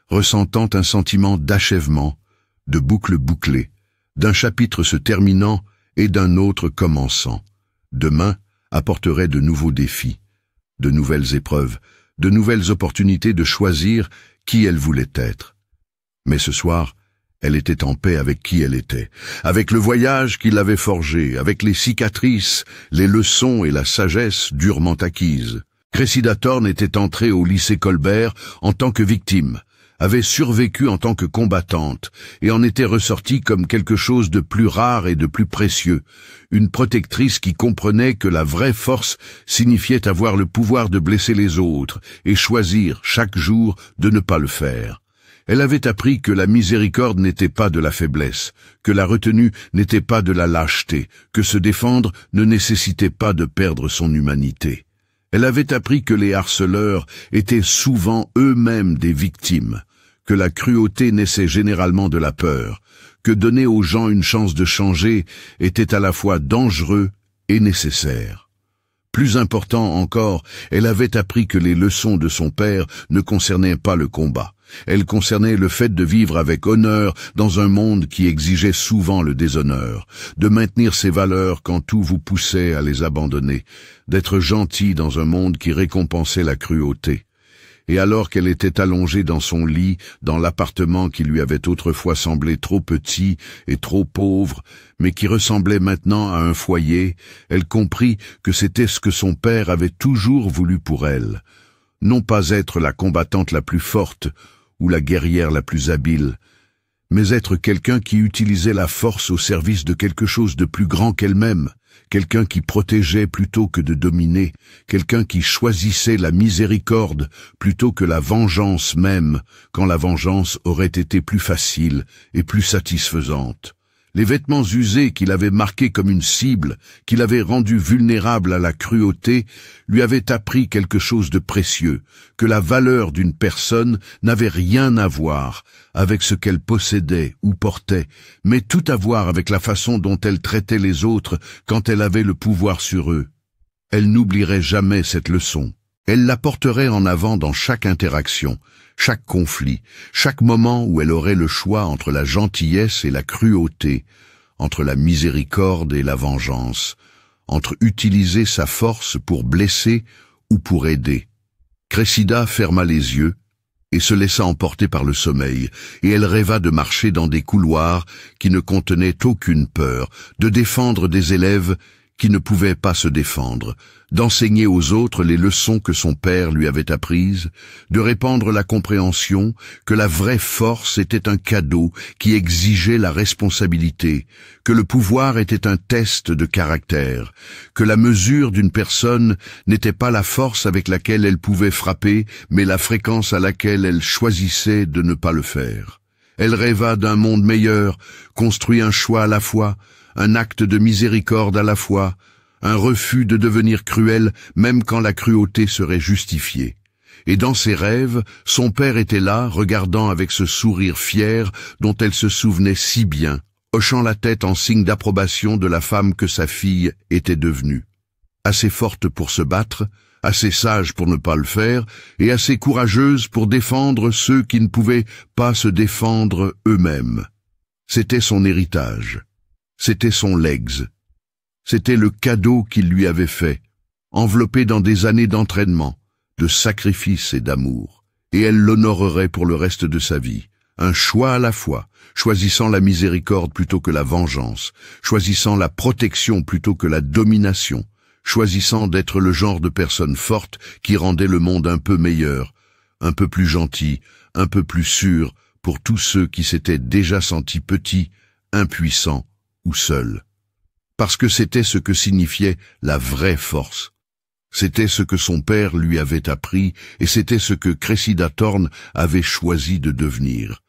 ressentant un sentiment d'achèvement, de boucle bouclée, d'un chapitre se terminant et d'un autre commençant. Demain apporterait de nouveaux défis, de nouvelles épreuves, de nouvelles opportunités de choisir qui elle voulait être. Mais ce soir, Elle était en paix avec qui elle était, avec le voyage qui l'avait forgée, avec les cicatrices, les leçons et la sagesse durement acquises. Cressida Thorne était entrée au lycée Colbert en tant que victime, avait survécu en tant que combattante et en était ressortie comme quelque chose de plus rare et de plus précieux, une protectrice qui comprenait que la vraie force signifiait avoir le pouvoir de blesser les autres et choisir chaque jour de ne pas le faire. Elle avait appris que la miséricorde n'était pas de la faiblesse, que la retenue n'était pas de la lâcheté, que se défendre ne nécessitait pas de perdre son humanité. Elle avait appris que les harceleurs étaient souvent eux-mêmes des victimes, que la cruauté naissait généralement de la peur, que donner aux gens une chance de changer était à la fois dangereux et nécessaire. Plus important encore, elle avait appris que les leçons de son père ne concernaient pas le combat. Elles concernaient le fait de vivre avec honneur dans un monde qui exigeait souvent le déshonneur, de maintenir ses valeurs quand tout vous poussait à les abandonner, d'être gentil dans un monde qui récompensait la cruauté. Et alors qu'elle était allongée dans son lit, dans l'appartement qui lui avait autrefois semblé trop petit et trop pauvre, mais qui ressemblait maintenant à un foyer, elle comprit que c'était ce que son père avait toujours voulu pour elle. Non pas être la combattante la plus forte ou la guerrière la plus habile, mais être quelqu'un qui utilisait la force au service de quelque chose de plus grand qu'elle-même, quelqu'un qui protégeait plutôt que de dominer, quelqu'un qui choisissait la miséricorde plutôt que la vengeance même, quand la vengeance aurait été plus facile et plus satisfaisante. Les vêtements usés qu'il avait marqués comme une cible, qu'il avait rendu vulnérable à la cruauté, lui avaient appris quelque chose de précieux, que la valeur d'une personne n'avait rien à voir avec ce qu'elle possédait ou portait, mais tout à voir avec la façon dont elle traitait les autres quand elle avait le pouvoir sur eux. Elle n'oublierait jamais cette leçon. Elle la porterait en avant dans chaque interaction, chaque conflit, chaque moment où elle aurait le choix entre la gentillesse et la cruauté, entre la miséricorde et la vengeance, entre utiliser sa force pour blesser ou pour aider. Cressida ferma les yeux et se laissa emporter par le sommeil, et elle rêva de marcher dans des couloirs qui ne contenaient aucune peur, de défendre des élèves qui ne pouvaient pas se défendre, d'enseigner aux autres les leçons que son père lui avait apprises, de répandre la compréhension que la vraie force était un cadeau qui exigeait la responsabilité, que le pouvoir était un test de caractère, que la mesure d'une personne n'était pas la force avec laquelle elle pouvait frapper, mais la fréquence à laquelle elle choisissait de ne pas le faire. Elle rêva d'un monde meilleur, construit un choix à la fois, un acte de miséricorde à la fois, un refus de devenir cruel même quand la cruauté serait justifiée. Et dans ses rêves, son père était là, regardant avec ce sourire fier dont elle se souvenait si bien, hochant la tête en signe d'approbation de la femme que sa fille était devenue. Assez forte pour se battre, assez sage pour ne pas le faire, et assez courageuse pour défendre ceux qui ne pouvaient pas se défendre eux-mêmes. C'était son héritage. C'était son legs. C'était le cadeau qu'il lui avait fait, enveloppé dans des années d'entraînement, de sacrifice et d'amour. Et elle l'honorerait pour le reste de sa vie. Un choix à la fois, choisissant la miséricorde plutôt que la vengeance, choisissant la protection plutôt que la domination, choisissant d'être le genre de personne forte qui rendait le monde un peu meilleur, un peu plus gentil, un peu plus sûr pour tous ceux qui s'étaient déjà sentis petits, impuissants ou seuls. Parce que c'était ce que signifiait la vraie force. C'était ce que son père lui avait appris et c'était ce que Cressida Thorne avait choisi de devenir.